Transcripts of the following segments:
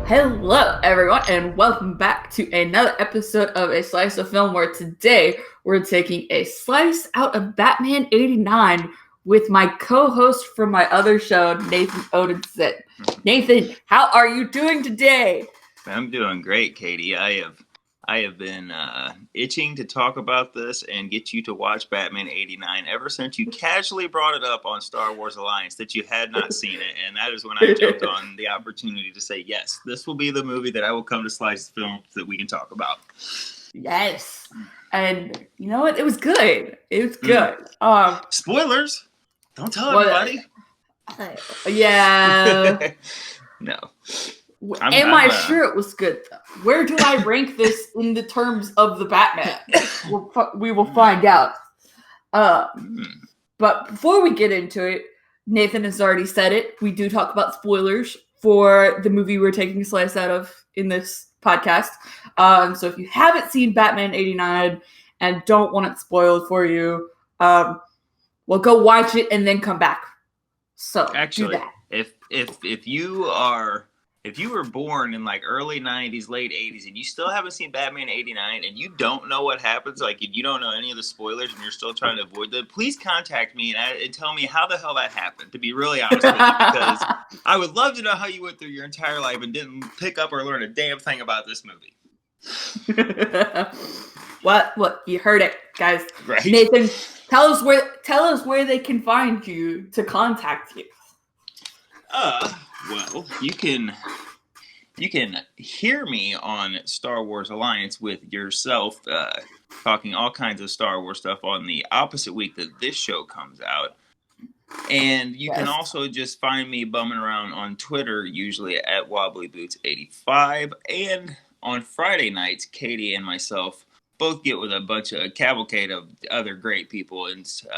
Hello, everyone, and welcome back to another episode of A Slice of Film, where today we're taking a slice out of Batman 89 with my co-host from my other show, Nathan Odinson. Nathan, how are you doing today? I'm doing great, Katie. I have been itching to talk about this and get you to watch Batman 89 ever since you casually brought it up on Star Wars Alliance that you had not seen it, and that is when I jumped on the opportunity to say, yes, this will be the movie that I will come to Slice Film that we can talk about. Yes. And you know what? It was good. It was good. Spoilers! Don't tell everybody. Yeah. No. Am I sure it was good, though? Where do I rank this in the terms of the Batman? We will find out. But before we get into it, Nathan has already said it. We do talk about spoilers for the movie we're taking a slice out of in this podcast. So if you haven't seen Batman 89 and don't want it spoiled for you, well, go watch it and then come back. So actually, do that. If you were born in like early 90s, late 80s, and you still haven't seen Batman 89 and you don't know what happens, like you don't know any of the spoilers and you're still trying to avoid them, please contact me and tell me how the hell that happened, to be really honest with you, because I would love to know how you went through your entire life and didn't pick up or learn a damn thing about this movie. What? You heard it, guys. Right. Nathan, tell us where they can find you to contact you. Well, you can hear me on Star Wars Alliance with yourself talking all kinds of Star Wars stuff on the opposite week that this show comes out. And you can also just find me bumming around on Twitter, usually at WobblyBoots85. And on Friday nights, Katie and myself both get with a bunch of cavalcade of other great people and shoot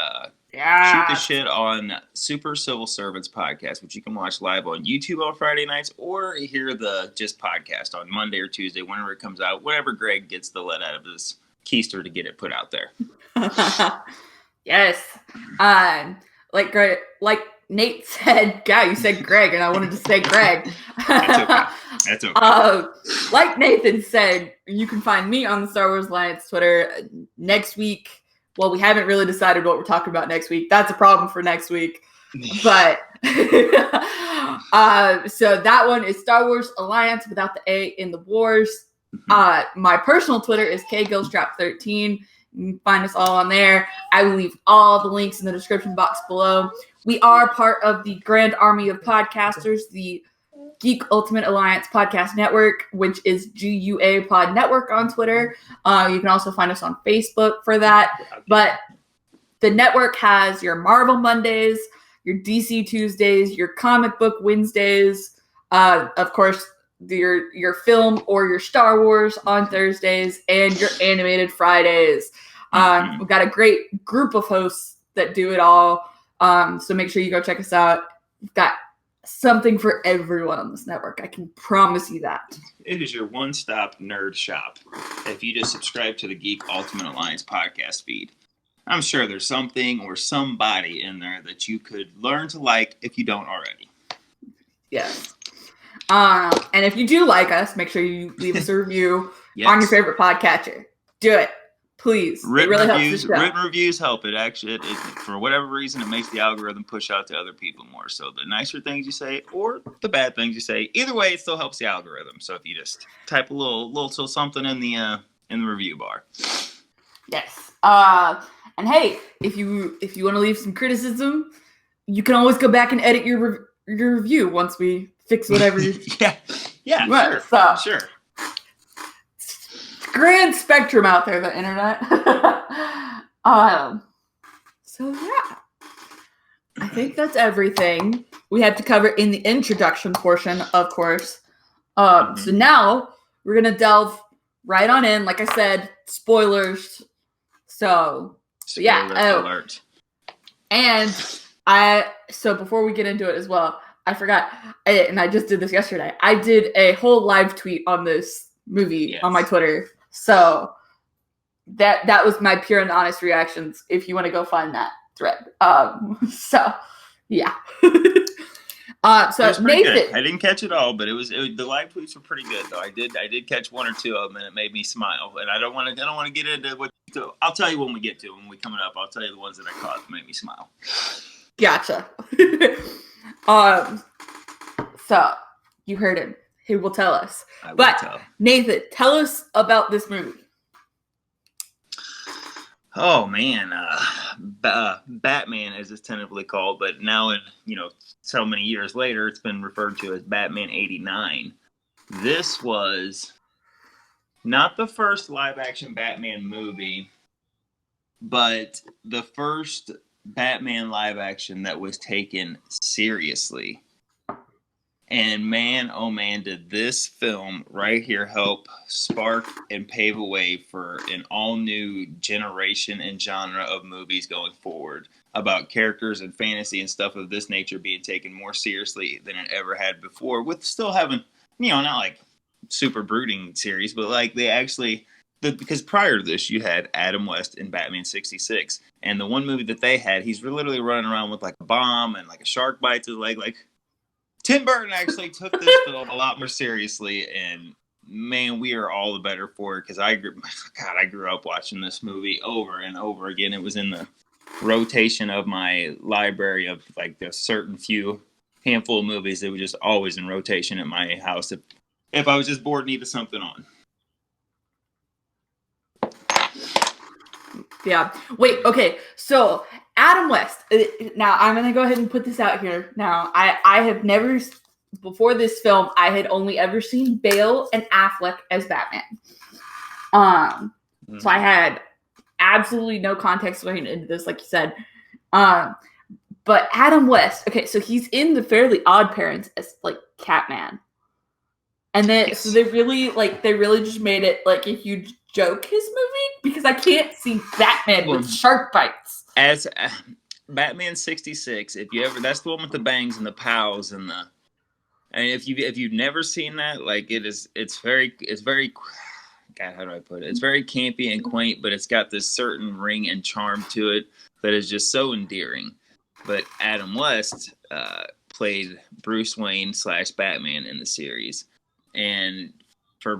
the shit on Super Civil Servants podcast, which you can watch live on YouTube on Friday nights or hear the just podcast on Monday or Tuesday, whenever it comes out, whenever Greg gets the let out of his keister to get it put out there. Yes. Like Nate said, you said Greg, and I wanted to say Greg. That's okay. Like Nathan said, you can find me on the Star Wars Alliance Twitter next week. Well, we haven't really decided what we're talking about next week. That's a problem for next week. But so that one is Star Wars Alliance without the A in the wars. My personal Twitter is KGillstrap13. You can find us all on there. I will leave all the links in the description box below. We are part of the Grand Army of Podcasters, the Geek Ultimate Alliance Podcast Network, which is GUA Pod Network on Twitter. You can also find us on Facebook for that. But the network has your Marvel Mondays, your DC Tuesdays, your comic book Wednesdays, of course, your film or your Star Wars on Thursdays, and your animated Fridays. We've got a great group of hosts that do it all. So make sure you go check us out. We've got something for everyone on this network. I can promise you that. It is your one-stop nerd shop. If you just subscribe to the Geek Ultimate Alliance podcast feed, I'm sure there's something or somebody in there that you could learn to like if you don't already. Yes. And if you do like us, make sure you leave us a review on your favorite podcatcher. Do it. Please. Written it really reviews, helps the show. Written reviews help. It actually, for whatever reason, it makes the algorithm push out to other people more. So the nicer things you say or the bad things you say, either way, it still helps the algorithm. So if you just type a little something in the review bar. Yes. And hey, if you want to leave some criticism, you can always go back and edit your review once we fix whatever. Sure. Grand spectrum out there, the internet. So yeah, I think that's everything we had to cover in the introduction portion, of course. So now we're gonna delve right on in. Like I said, spoilers. So Spoiler alert. And so before we get into it as well, I forgot, and I just did this yesterday. I did a whole live tweet on this movie on my Twitter. So that was my pure and honest reactions. If you want to go find that thread, so yeah. So It was pretty Nathan, good. I didn't catch it all, but the live tweets were pretty good though. I did catch one or two of them, and it made me smile. And I don't want to get into what. I'll tell you when we get to when we coming up. I'll tell you the ones that I caught that made me smile. gotcha. So you heard him. He will tell us. Nathan, tell us about this movie. Oh man, Batman as it's tentatively called, but now in so many years later, it's been referred to as Batman '89. This was not the first live-action Batman movie, but the first Batman live-action that was taken seriously. And man, oh man, did this film right here help spark and pave a way for an all-new generation and genre of movies going forward about characters and fantasy and stuff of this nature being taken more seriously than it ever had before, with still having, not like super brooding series, but like they actually, because prior to this, you had Adam West in Batman '66, and the one movie that they had, he's literally running around with like a bomb and like a shark bites his leg, like Tim Burton actually took this film a lot more seriously, and man, we are all the better for it because I grew up watching this movie over and over again. It was in the rotation of my library of like a certain handful of movies that were just always in rotation at my house if I was just bored and needed something on. Yeah. Wait, okay. So Adam West. Now I'm gonna go ahead and put this out here. Now I have never, before this film, I had only ever seen Bale and Affleck as Batman. So I had absolutely no context going into this, like you said. But Adam West, okay, so he's in The Fairly Odd Parents as like Catman. And then Yes. So they really just made it like a huge joke, his movie, because I can't see Batman with shark bites. As Batman '66, that's the one with the bangs and the pals and if you've never seen that, like it's very God, how do I put it? It's very campy and quaint, but it's got this certain ring and charm to it that is just so endearing. But Adam West played Bruce Wayne / Batman in the series, and for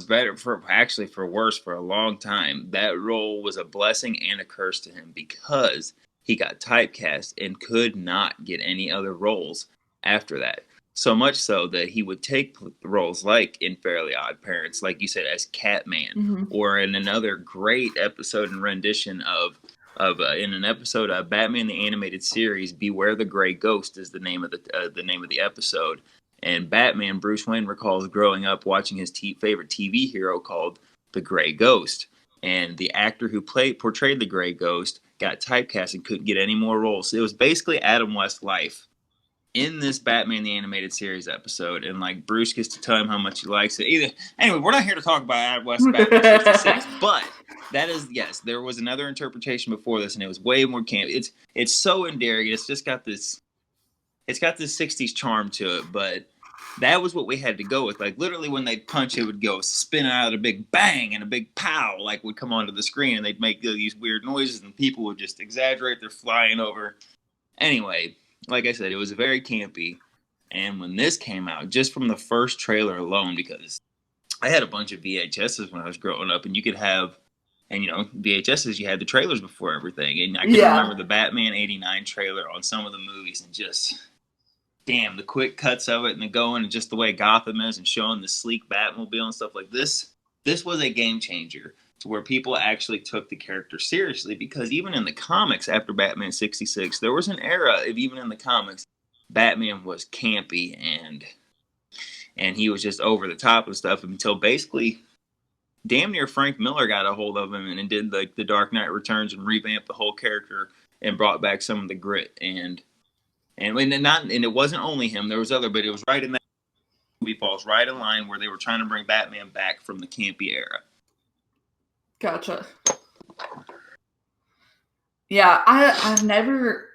worse, for a long time, that role was a blessing and a curse to him because he got typecast and could not get any other roles after that. So much so that he would take roles like in Fairly Odd Parents, like you said, as Catman, or in another great episode and rendition in an episode of Batman the Animated Series, Beware the Gray Ghost is the name of the episode. And Batman, Bruce Wayne, recalls growing up watching his favorite TV hero called the Gray Ghost. And the actor who portrayed the Gray Ghost got typecast and couldn't get any more roles. So it was basically Adam West's life in this Batman the Animated Series episode. And like Bruce gets to tell him how much he likes it. Anyway, we're not here to talk about Adam West's Batman '66, but that is, yes, there was another interpretation before this, and it was way more camp. It's so endearing. It's got this 60s charm to it, but that was what we had to go with. Like literally when they'd punch, it would go spin out a big bang and a big pow, like would come onto the screen, and they'd make these weird noises and people would just exaggerate. They're flying over. Anyway, like I said, it was very campy. And when this came out, just from the first trailer alone, because I had a bunch of VHSs when I was growing up, and you could have, and VHSs, you had the trailers before everything. And I can remember the Batman '89 trailer on some of the movies, and just, damn, the quick cuts of it and the going, and just the way Gotham is, and showing the sleek Batmobile and stuff like this. This was a game changer to where people actually took the character seriously, because even in the comics after Batman '66, there was an era of, even in the comics, Batman was campy and he was just over the top and stuff until basically damn near Frank Miller got a hold of him and did like the Dark Knight Returns and revamped the whole character and brought back some of the grit and it wasn't only him. There was other, but it was right in that movie falls right in line where they were trying to bring Batman back from the campy era. Gotcha. Yeah, I've never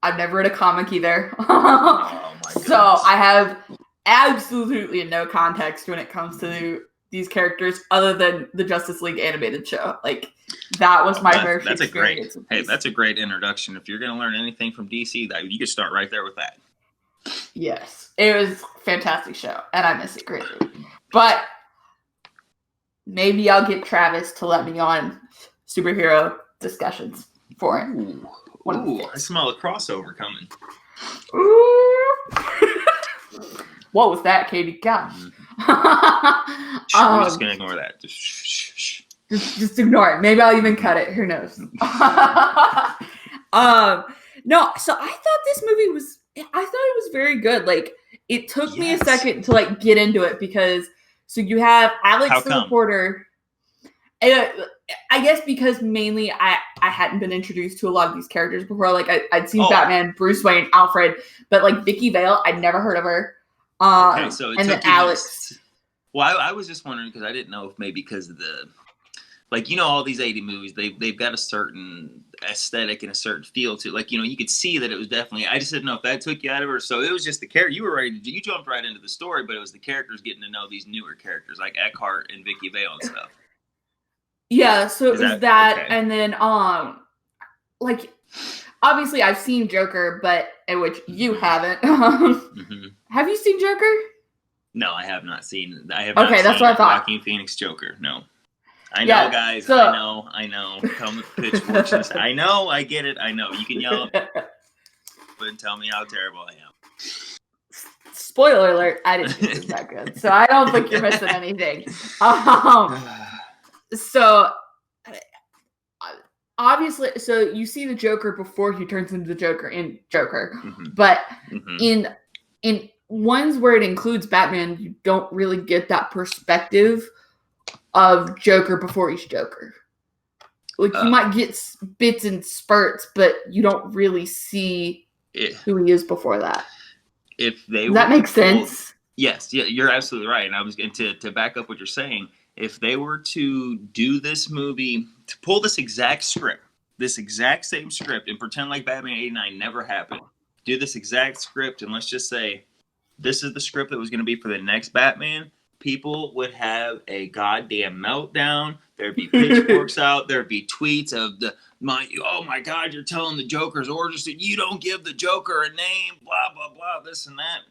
read a comic either. Oh my goodness. So I have absolutely no context when it comes to these characters other than the Justice League animated show. Like that was my first experience. That's a great introduction. If you're going to learn anything from DC, you could start right there with that. Yes, it was a fantastic show, and I miss it greatly. But maybe I'll get Travis to let me on superhero discussions for it. Ooh, I smell a crossover coming. Ooh. What was that, Katie? Gosh. We're just gonna ignore that. Just ignore it. Maybe I'll even cut it. Who knows? No, so I thought this movie was. I thought it was very good. Like, it took me a second to like get into it because so you have Alex the reporter. I guess because mainly I hadn't been introduced to a lot of these characters before. Like I'd seen Batman, Bruce Wayne, Alfred, but like Vicky Vale, I'd never heard of her. Okay, so it and took then Alex. Well, I was just wondering because I didn't know if maybe because of the, like, you know, all these 80 movies, they've got a certain aesthetic and a certain feel to it. Like, you know, you could see that it was definitely, I just didn't know if that took you out of her. So it was just the character, you jumped right into the story, but it was the characters getting to know these newer characters like Eckhart and Vicky Vale and stuff. Yeah, so it was that, okay. And then, like, obviously I've seen Joker, but, which you haven't. Have you seen Joker? No, I have not seen. That's what I thought. Joaquin Phoenix Joker. No, I know, guys. So, I know. Come with pitchforks. I know. I get it. I know. You can yell, but tell me how terrible I am. Spoiler alert! I didn't think it was that good, so I don't think you're missing anything. So obviously, so you see the Joker before he turns into the Joker in Joker, but in ones where it includes Batman, you don't really get that perspective of Joker before he's Joker. Like, you might get bits and spurts, but you don't really see who he is before that. If they Does that make sense? Yes, yeah, you're absolutely right. And I was going to back up what you're saying. If they were to do this movie, to pull this exact script, this exact same script, and pretend like Batman 89 never happened, do this exact script, and let's just say this is the script that was going to be for the next Batman, people would have a goddamn meltdown. There'd be pitchforks out. There'd be tweets of oh my God, you're telling the Joker's orders that you don't give the Joker a name, blah, blah, blah, this and that.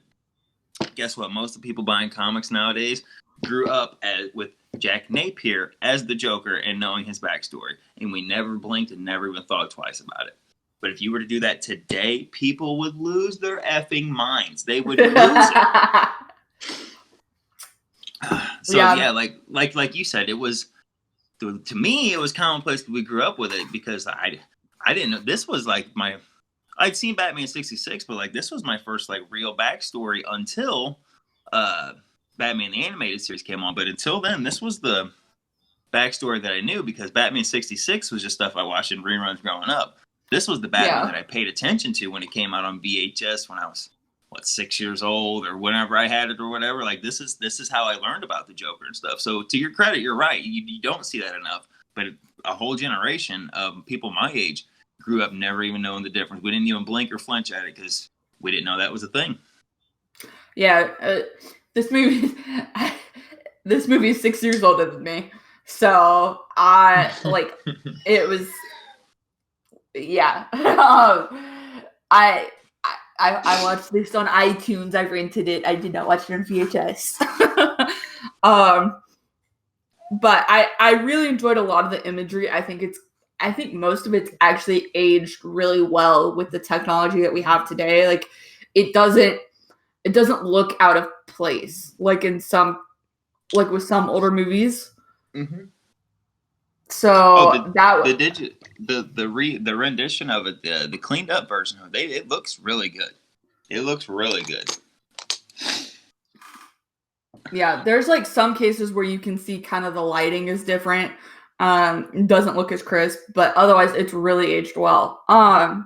Guess what? Most of the people buying comics nowadays grew up with Jack Napier as the Joker and knowing his backstory. And we never blinked and never even thought twice about it. But if you were to do that today, people would lose their effing minds. They would lose it. So yeah, like you said, it was, to me, it was commonplace that we grew up with it because I didn't know. This was like I'd seen Batman 66, but like this was my first like real backstory until Batman the Animated Series came on. But until then, this was the backstory that I knew because Batman 66 was just stuff I watched in reruns growing up. This was the Batman that I paid attention to when it came out on VHS when I was 6 years old or whenever I had it or whatever. Like this is how I learned about the Joker and stuff. So to your credit, you're right. You don't see that enough. But a whole generation of people my age grew up never even knowing the difference. We didn't even blink or flinch at it because we didn't know that was a thing. Yeah, this movie is 6 years older than me. So I it was. Yeah. I watched this on iTunes. I rented it. I did not watch it on VHS. But I really enjoyed a lot of the imagery. I think most of it's actually aged really well with the technology that we have today. Like it doesn't look out of place like with some older movies. Mm-hmm. So the rendition of it, the cleaned up version of it, it looks really good. It looks really good. Yeah, there's like some cases where you can see kind of the lighting is different. It doesn't look as crisp, but otherwise it's really aged well. I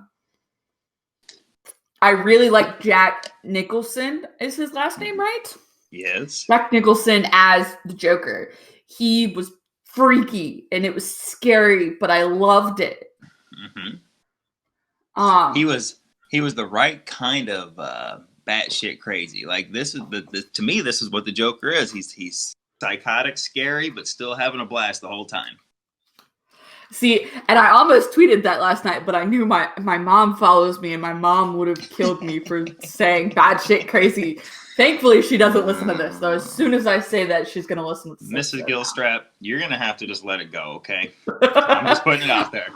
really like Jack Nicholson. Is his last name right? Yes. Jack Nicholson as the Joker. He was freaky and it was scary, but I loved it. Mm-hmm. He was the right kind of batshit crazy. Like this is to me, this is what the Joker is. He's psychotic, scary, but still having a blast the whole time. See, and I almost tweeted that last night, but I knew my mom follows me, and my mom would have killed me for saying bad shit crazy. Thankfully, she doesn't listen to this, though. As soon as I say that, she's going to listen to this. Mrs. Gilstrap, you're going to have to just let it go, okay? I'm just putting it out there.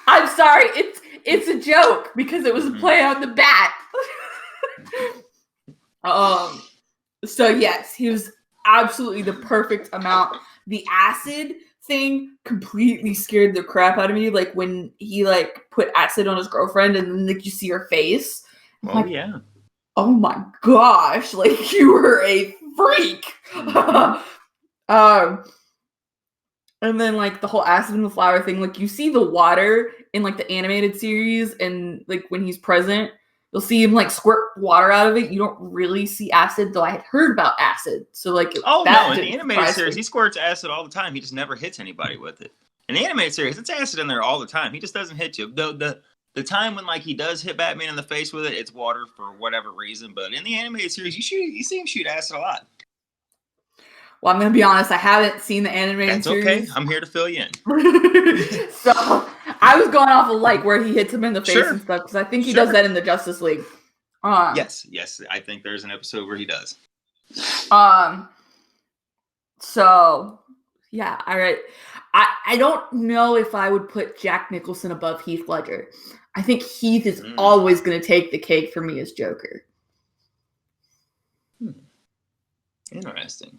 I'm sorry. It's a joke because it was a play on the bat. So, yes, he was absolutely the perfect amount. The acid thing completely scared the crap out of me. Like, when he, like, put acid on his girlfriend and then, like, you see her face. Oh, like, yeah. Oh my gosh, like you were a freak. And then like the whole acid in the flower thing, like you see the water in like the animated series, and like when he's present, you'll see him like squirt water out of it. You don't really see acid, though I had heard about acid. So like in the animated series, he squirts acid all the time. He just never hits anybody with it. In the animated series, it's acid in there all the time. He just doesn't hit you. The time when like he does hit Batman in the face with it, it's water for whatever reason. But in the animated series, you see him shoot acid a lot. Well, I'm gonna be honest, I haven't seen the animated series. That's okay. I'm here to fill you in. So I was going off of like where he hits him in the face and stuff, because I think he does that in the Justice League. Yes, I think there's an episode where he does. So yeah, all right. I don't know if I would put Jack Nicholson above Heath Ledger. I think Heath is always going to take the cake for me as Joker. Interesting.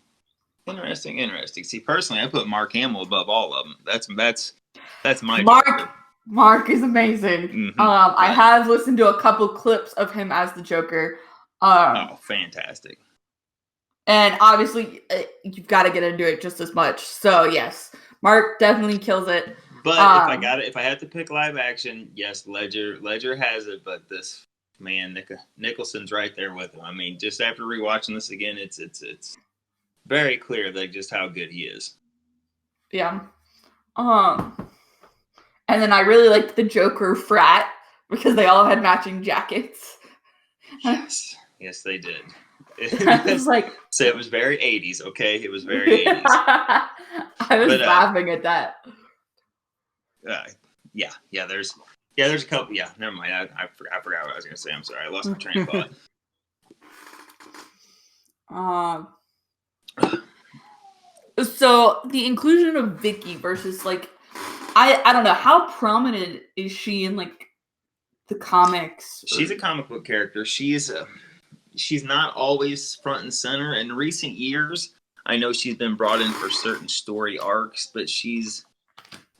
See, personally, I put Mark Hamill above all of them. That's my Joker. Mark is amazing. I have listened to a couple clips of him as the Joker. Fantastic. And obviously, you've got to get into it just as much. So yes, Mark definitely kills it. But if I had to pick live action, yes, Ledger has it. But this man, Nicholson's right there with him. I mean, just after rewatching this again, it's very clear that just how good he is. Yeah. And then I really liked the Joker frat because they all had matching jackets. Yes, they did. I was like, so it was very 80s, okay? It was very 80s. I was laughing at that. Yeah. There's a couple. Yeah, never mind. I forgot what I was gonna say. I'm sorry. I lost my train of thought. So the inclusion of Vicky versus like, I don't know, how prominent is she in like the comics? She's a comic book character. She's not always front and center. In recent years, I know she's been brought in for certain story arcs, but she's,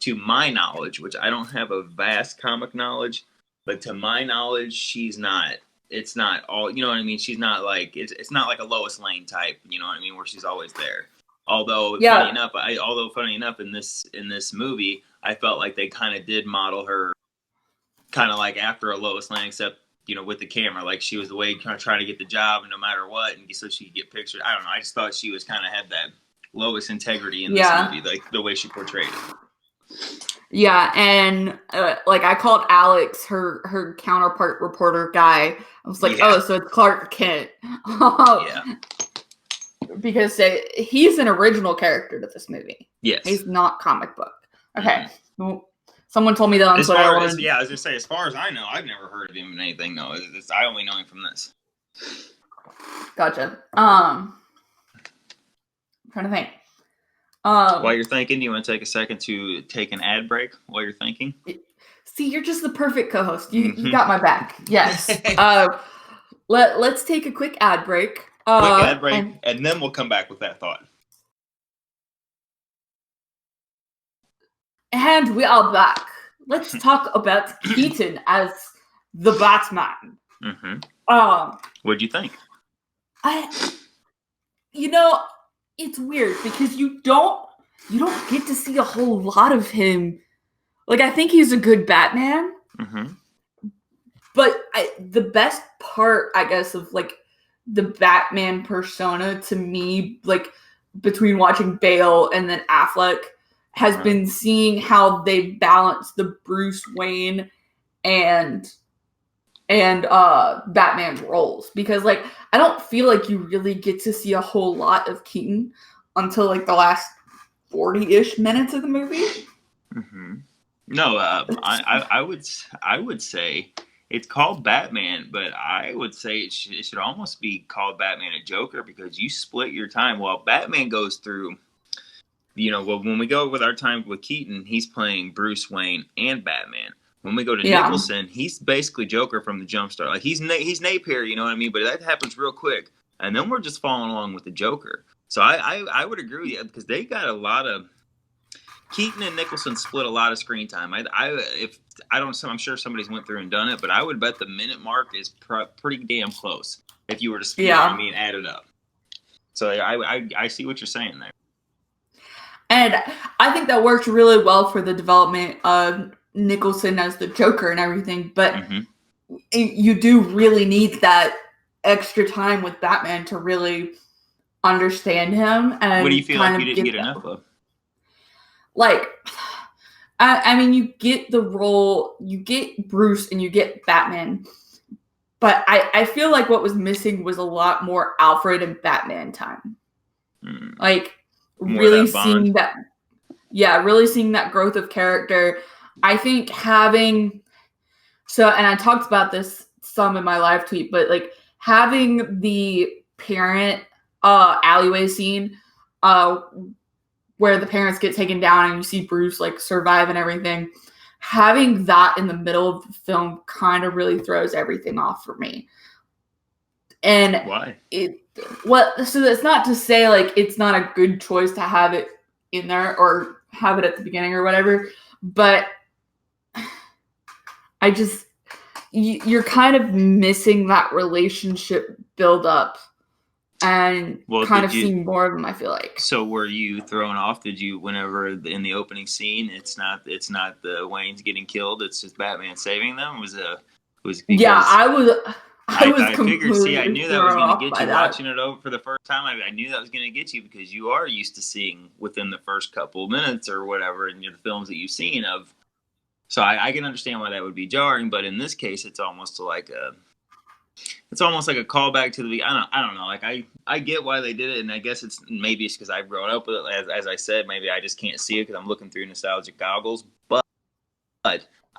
to my knowledge, which I don't have a vast comic knowledge, but to my knowledge, she's not. It's not all, you know what I mean? She's not like, it's not like a Lois Lane type, you know what I mean, where she's always there. Although funny enough, in this movie, I felt like they kind of did model her kind of like after a Lois Lane, except, you know, with the camera, like she was the way kind of trying to get the job, and no matter what, and so she could get pictured. I don't know. I just thought she was kind of had that Lois integrity in this movie, like the way she portrayed it. Yeah, and like I called Alex her counterpart reporter guy. I was like, so it's Clark Kent. Because he's an original character to this movie. Yes, he's not comic book. Okay, well, someone told me that on Twitter. I was gonna say, as far as I know, I've never heard of him in anything. No, I only know him from this. Gotcha. I'm trying to think. While you're thinking, do you want to take a second to take an ad break while you're thinking? See, you're just the perfect co-host. You got my back. Yes. Let's take a quick ad break. And then we'll come back with that thought. And we are back. Let's talk about Keaton as the Batman. What'd you think? It's weird because you don't get to see a whole lot of him. Like, I think he's a good Batman. But the best part, I guess, of like the Batman persona to me, like between watching Bale and then Affleck, has been seeing how they balance the Bruce Wayne and Batman's roles, because like I don't feel like you really get to see a whole lot of Keaton until like the last 40-ish minutes of the movie. Mm-hmm. No, I would say it's called Batman, but I would say it should almost be called Batman and Joker because you split your time. Well, Batman goes through, well, when we go with our time with Keaton, he's playing Bruce Wayne and Batman. When we go to Yeah. Nicholson, he's basically Joker from the jump start. Like he's Napier, you know what I mean? But that happens real quick, and then we're just following along with the Joker. So I would agree with you because they got a lot of Keaton and Nicholson split a lot of screen time. I'm sure somebody's went through and done it, but I would bet the minute mark is pretty damn close if you were to, add it up. So I see what you're saying there. And I think that worked really well for the development of Nicholson as the Joker and everything, but you do really need that extra time with Batman to really understand him. And what do you feel like you didn't get enough of? Like, I mean, you get the role, you get Bruce and you get Batman, but I feel like what was missing was a lot more Alfred and Batman time. Like, more really seeing that, really seeing that growth of character. I think and I talked about this some in my live tweet, but like having the parent alleyway scene where the parents get taken down and you see Bruce like survive and everything, having that in the middle of the film kind of really throws everything off for me. And why? So that's not to say like it's not a good choice to have it in there or have it at the beginning or whatever, but you're kind of missing that relationship build up and seeing more of them, I feel like. So were you thrown off? Did you, whenever in the opening scene, it's not the Waynes getting killed, it's just Batman saving them? I figured. See, I knew that was going to get you watching it over for the first time. I knew that was going to get you because you are used to seeing within the first couple of minutes or whatever in the films that you've seen of. So I can understand why that would be jarring, but in this case, it's almost like a callback to the. I don't know. Like I get why they did it, and I guess it's because I've grown up with it. As I said, maybe I just can't see it because I'm looking through nostalgic goggles. But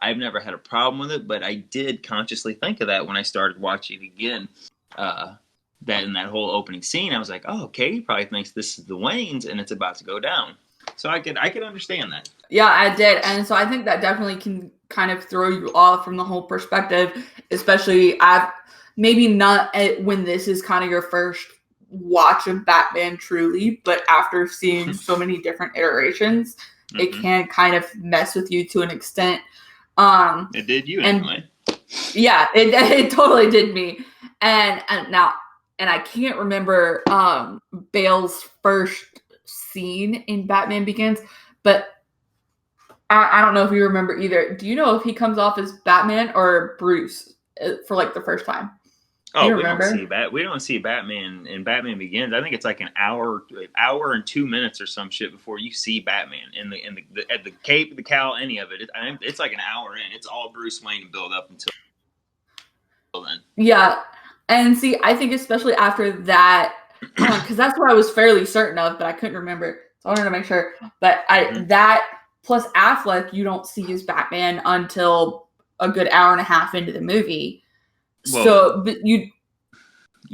I've never had a problem with it. But I did consciously think of that when I started watching again. That in that whole opening scene, I was like, oh, Katie probably thinks this is the Waynes, and it's about to go down. So I could understand that. Yeah, I did. And so I think that definitely can kind of throw you off from the whole perspective, especially maybe not when this is kind of your first watch of Batman truly, but after seeing so many different iterations, it can kind of mess with you to an extent. It did you anyway. Yeah, it totally did me. And I can't remember Bale's first scene in Batman Begins, but I don't know if you remember either. Do you know if he comes off as Batman or Bruce for like the first time? Oh, we don't see Batman in Batman Begins. I think it's like an hour and 2 minutes or some shit before you see Batman in the cape, the cowl, any of it. It's like an hour in. It's all Bruce Wayne build up until then. Yeah, and see, I think especially after that, because that's what I was fairly certain of, but I couldn't remember, so I wanted to make sure. But that plus Affleck, you don't see as Batman until a good hour and a half into the movie. Well, go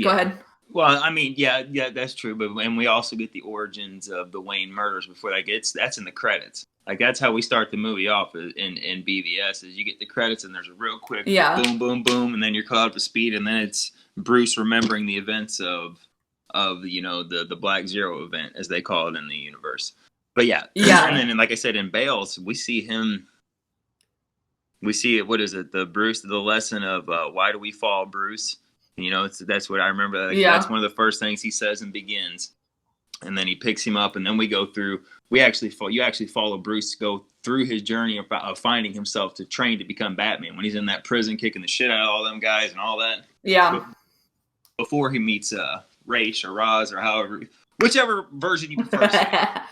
ahead. Well, I mean, yeah, that's true. And we also get the origins of the Wayne murders before that's in the credits. Like that's how we start the movie off in BVS is you get the credits and there's a real quick boom, boom, boom, and then you're caught up to speed, and then it's Bruce remembering the events of the Black Zero event as they call it in the universe. But yeah, and then like I said in Bale's, we see him. We see it. What is it? The lesson of why do we fall, Bruce? That's what I remember. That's one of the first things he says and Begins, and then he picks him up, and then we go through. You actually follow Bruce go through his journey of finding himself to train to become Batman when he's in that prison kicking the shit out of all them guys and all that. Yeah. Before he meets Raish or Roz or whichever version you prefer.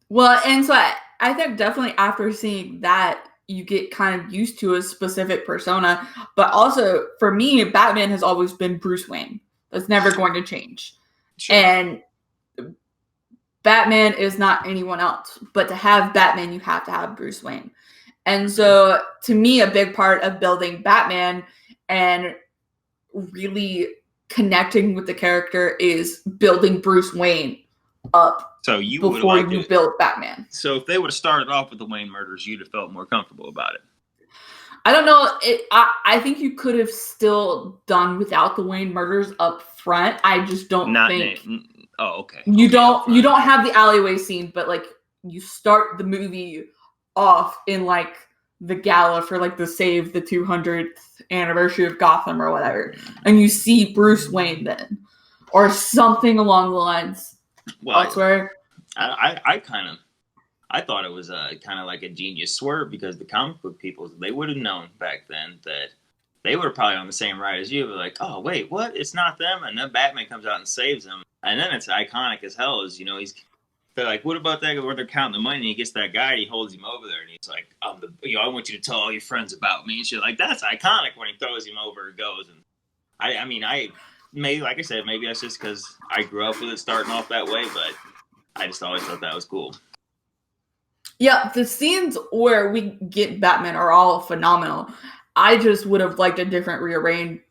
Well, and so I think definitely after seeing that, you get kind of used to a specific persona. But also, for me, Batman has always been Bruce Wayne. That's never going to change. Sure. And Batman is not anyone else. But to have Batman, you have to have Bruce Wayne. And so, to me, a big part of building Batman and really connecting with the character is building Bruce Wayne up So you before you build Batman. So if they would have started off with the Wayne murders, you'd have felt more comfortable about it. I don't know. I think you could have still done without the Wayne murders up front. I just don't think. Oh, okay. You don't have the alleyway scene, but like you start the movie off in like the gala for like the save the 200th anniversary of Gotham or whatever, and you see Bruce Wayne then, or something along the lines. Well, elsewhere. I thought it was kind of like a genius swerve, because the comic book people, they would have known back then that they were probably on the same ride as you. But like, oh wait, what? It's not them. And then Batman comes out and saves them, and then it's iconic as hell. As they're like, what about that? Where they're counting the money, and he gets that guy, and he holds him over there, and he's like, I want you to tell all your friends about me and shit. Like, that's iconic when he throws him over and goes. And maybe, like I said, maybe that's just because I grew up with it starting off that way, but I just always thought that was cool. Yeah, the scenes where we get Batman are all phenomenal. I just would have liked a different arrangement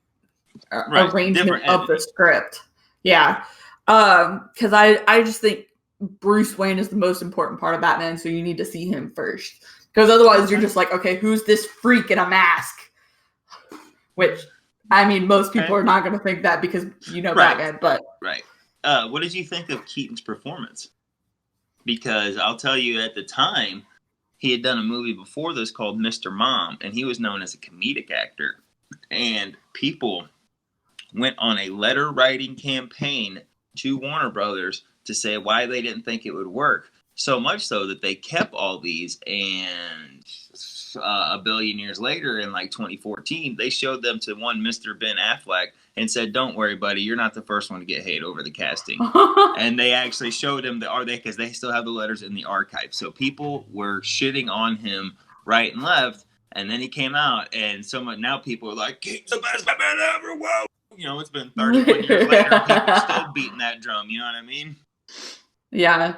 of the script. Yeah. Because I just think Bruce Wayne is the most important part of Batman, so you need to see him first. Because otherwise you're just like, okay, who's this freak in a mask? Which, I mean, most people are not going to think that because Batman, but... Right. What did you think of Keaton's performance? Because I'll tell you, at the time, he had done a movie before this called Mr. Mom, and he was known as a comedic actor. And people went on a letter-writing campaign to Warner Brothers to say why they didn't think it would work. So much so that they kept all these, and a billion years later, in like 2014, they showed them to one Mr. Ben Affleck and said, "Don't worry, buddy, you're not the first one to get hate over the casting." And they actually showed him because they still have the letters in the archive. So people were shitting on him right and left, and then he came out, and now people are like, "He's the best Batman ever!" Whoa, it's been 31 years later, and people are still beating that drum. You know what I mean? Yeah.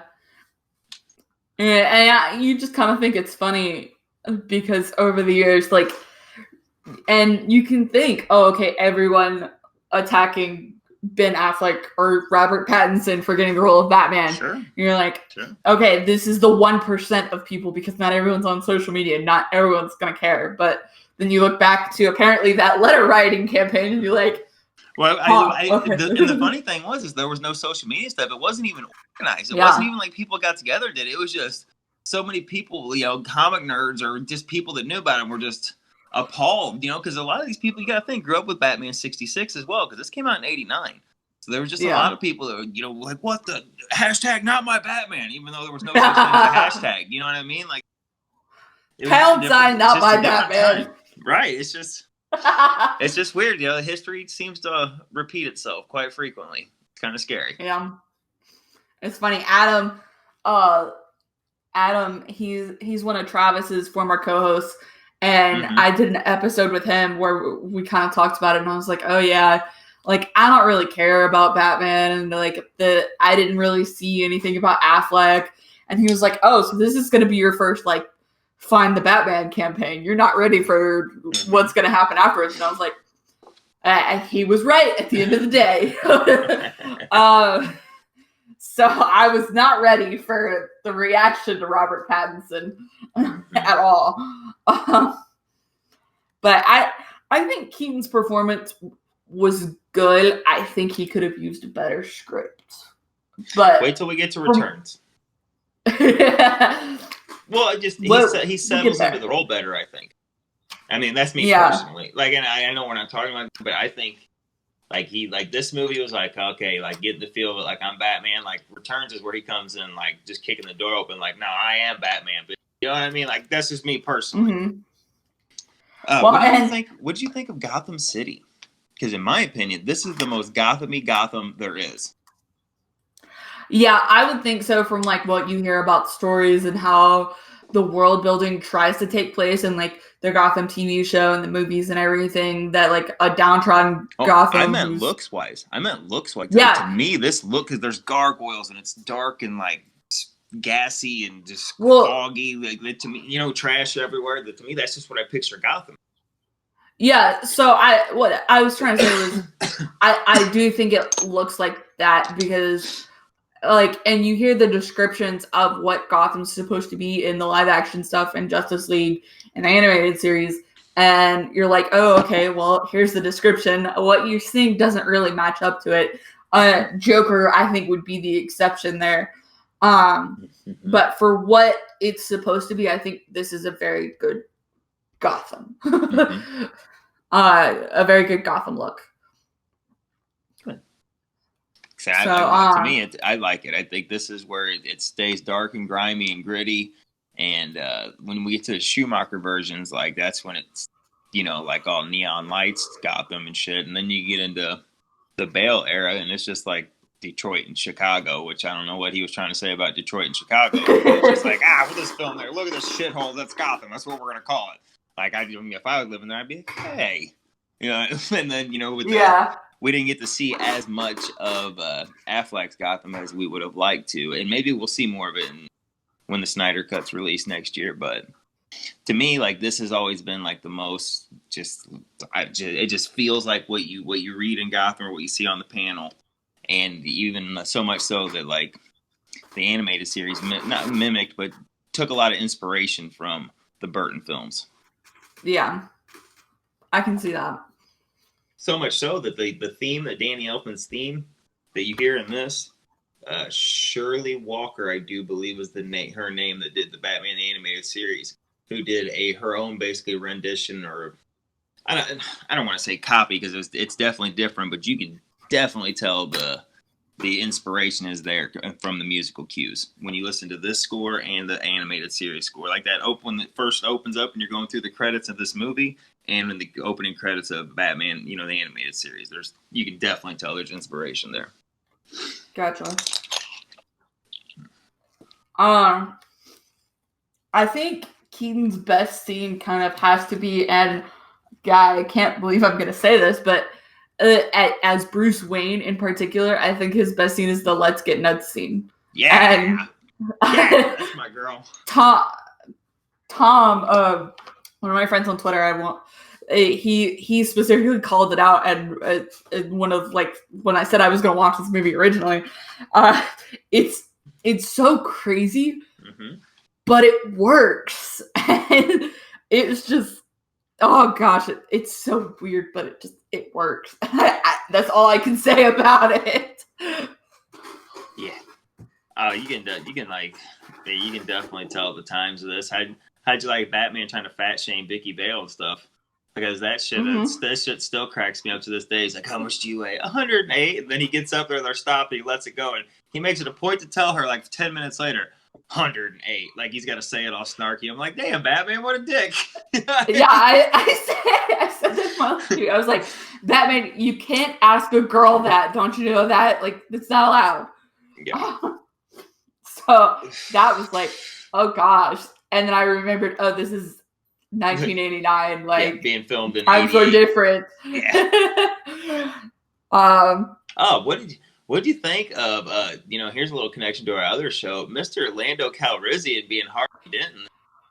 And you just kind of think it's funny because over the years, like, and you can think, oh, okay, everyone attacking Ben Affleck or Robert Pattinson for getting the role of Batman. Sure. And you're like, okay, this is the 1% of people because not everyone's on social media. Not everyone's going to care. But then you look back to apparently that letter writing campaign and you're like, well, the funny thing is there was no social media stuff. It wasn't even organized. It wasn't even like people got together and did it. It was just so many people, comic nerds or just people that knew about him were just appalled, because a lot of these people, you got to think, grew up with Batman 66 as well, because this came out in 89. So there was just a lot of people that were, like, what the hashtag not my Batman, even though there was no such thing as a hashtag. You know what I mean? Like, pound sign not my Batman. Right. It's just weird. History seems to repeat itself quite frequently. It's kind of scary. Yeah. It's funny. Adam, he's one of Travis's former co-hosts, and I did an episode with him where we kind of talked about it, and I was like, oh yeah, like, I don't really care about Batman, and like, I didn't really see anything about Affleck, and he was like, oh, so this is going to be your first, like, find the Batman campaign. You're not ready for what's going to happen afterwards. And I was like, he was right at the end of the day. So I was not ready for the reaction to Robert Pattinson at all. But I think Keaton's performance was good. I think he could have used a better script. But wait till we get to Returns. Well, he settles into the role better, I think. I mean, that's me personally. Like, and I know we're not talking about it, but I think this movie was like, okay, like, get the feel of it, like, I'm Batman. Like, Returns is where he comes in, like, just kicking the door open, like, no, I am Batman. But you know what I mean? Like, that's just me personally. What did you think of Gotham City? Because in my opinion, this is the most Gotham-y Gotham there is. Yeah, I would think so from, like, what you hear about stories and how the world building tries to take place in like the Gotham TV show and the movies and everything, that like a downtrodden Gotham. I meant looks wise. Yeah. To me, this look, because there's gargoyles and it's dark and like gassy and just foggy. Like to me, trash everywhere. To me, that's just what I picture Gotham. Yeah. So what I was trying to say was, I do think it looks like that because. Like, and you hear the descriptions of what Gotham's supposed to be in the live action stuff and Justice League and the animated series, and you're like, oh, okay, well, here's the description. What you think doesn't really match up to it. Joker, I think, would be the exception there. But for what it's supposed to be, I think this is a very good Gotham. A very good Gotham look. To me, I like it. I think this is where it stays dark and grimy and gritty. And when we get to the Schumacher versions, like that's when it's, like all neon lights, Gotham and shit. And then you get into the Bale era, and it's just like Detroit and Chicago, which I don't know what he was trying to say about Detroit and Chicago. It's just like, we'll just film there. Look at this shithole. That's Gotham. That's what we're gonna call it. Like, if I was living there, I'd be like, hey, and then with we didn't get to see as much of Affleck's Gotham as we would have liked to. And maybe we'll see more of it when the Snyder Cut's released next year. But to me, like, this has always been like the most it just feels like what you read in Gotham or what you see on the panel. And even so much so that like the animated series not mimicked, but took a lot of inspiration from the Burton films. Yeah, I can see that. So much so that the theme, that Danny Elfman's theme that you hear in this, Shirley Walker, I do believe was her name that did the Batman animated series, who did her own basically rendition, or I don't want to say copy because it's definitely different, but you can definitely tell the inspiration is there from the musical cues when you listen to this score and the animated series score. Like that when it first opens up and you're going through the credits of this movie, and in the opening credits of Batman, the animated series, you can definitely tell there's inspiration there. Gotcha. I think Keaton's best scene kind of has to be, and I can't believe I'm going to say this, but as Bruce Wayne in particular, I think his best scene is the "Let's Get Nuts" scene. Yeah, and, that's my girl. Tom, one of my friends on Twitter, he specifically called it out, and one of like when I said I was going to watch this movie originally, it's so crazy, but it works, and it's just gosh, it's so weird, but it works. That's all I can say about it. Yeah, you can definitely tell the times of this. How'd you like Batman trying to fat shame Vicky Vale and stuff? Because that shit still cracks me up to this day. He's like, how much do you weigh? 108. And then he gets up there, they're stopped, and he lets it go. And he makes it a point to tell her like 10 minutes later, 108. Like he's got to say it all snarky. I'm like, damn, Batman, what a dick. Yeah, I said this month too. I was like, Batman, you can't ask a girl that. Don't you know that? Like, it's not allowed. Yeah. So that was like, oh gosh. And then I remembered, this is 1989, like being filmed in times are different. Yeah. What did you think of here's a little connection to our other show, Mr. Lando Calrissian being Harvey Dent,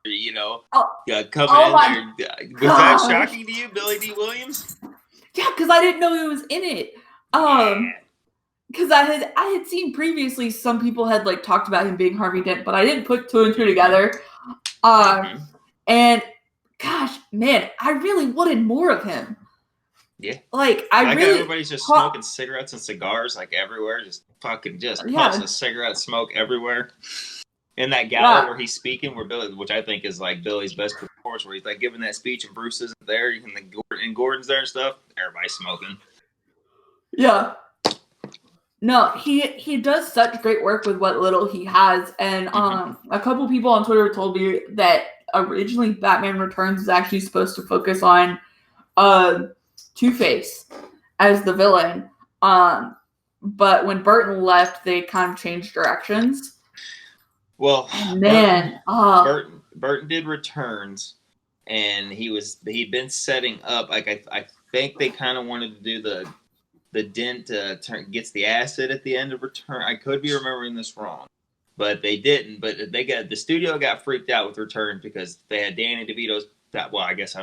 coming in there. Was that shocking to you, Billy D. Williams? Yeah, because I didn't know he was in it. Because I had seen previously some people had like talked about him being Harvey Dent, but I didn't put two and two together. And gosh, man, I really wanted more of him. Yeah. Like, everybody's just smoking cigarettes and cigars like everywhere, just fucking puffs of cigarette smoke everywhere. In that gala where he's speaking, which I think is like Billy's best performance, where he's like giving that speech and Bruce isn't there, and Gordon's there and stuff. Everybody's smoking. Yeah. No, he does such great work with what little he has, and a couple people on Twitter told me that originally Batman Returns was actually supposed to focus on Two-Face as the villain, but when Burton left, they kind of changed directions. Well, man, Burton Burton did Returns, and he'd been setting up. Like I think they kind of wanted to do the Dent gets the acid at the end of Return. I could be remembering this wrong, but they didn't. But the studio got freaked out with Return because they had Danny DeVito's. Well, I guess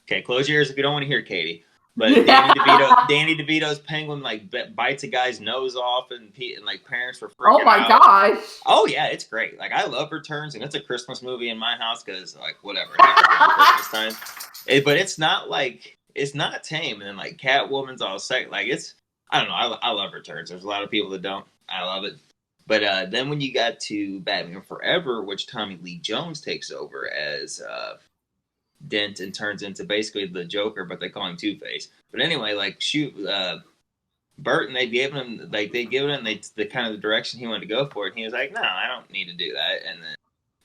okay. Close your ears if you don't want to hear Katie. But Danny DeVito's penguin like bites a guy's nose off, and like parents were freaking out. Oh my gosh! Oh yeah, it's great. Like I love Returns, and it's a Christmas movie in my house because like whatever, Christmas time. But it's not tame, and then like Catwoman's all sick. Like I don't know. I love Returns. There's a lot of people that don't. I love it. But then when you got to Batman Forever, which Tommy Lee Jones takes over as Dent and turns into basically the Joker, but they call him Two-Face. But anyway, like Burton, they'd given him the kind of the direction he wanted to go for it. And he was like, no, I don't need to do that. And then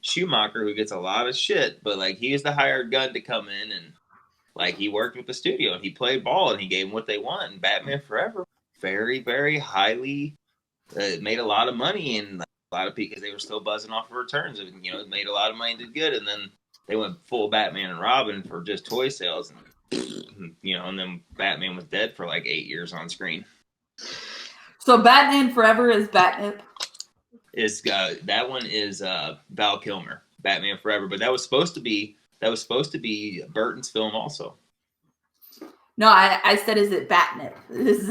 Schumacher, who gets a lot of shit, but like he was the hired gun to come in, and like he worked with the studio and he played ball and he gave them what they want. And Batman Forever, very, very highly made a lot of money, and like, a lot of people, because they were still buzzing off of Returns, and it made a lot of money and did good. And then they went full Batman and Robin for just toy sales, and and then Batman was dead for like 8 years on screen. So Batman Forever is Batnip. That one is Val Kilmer, Batman Forever, but that was supposed to be Burton's film also. No, I said, is it Batnip? Does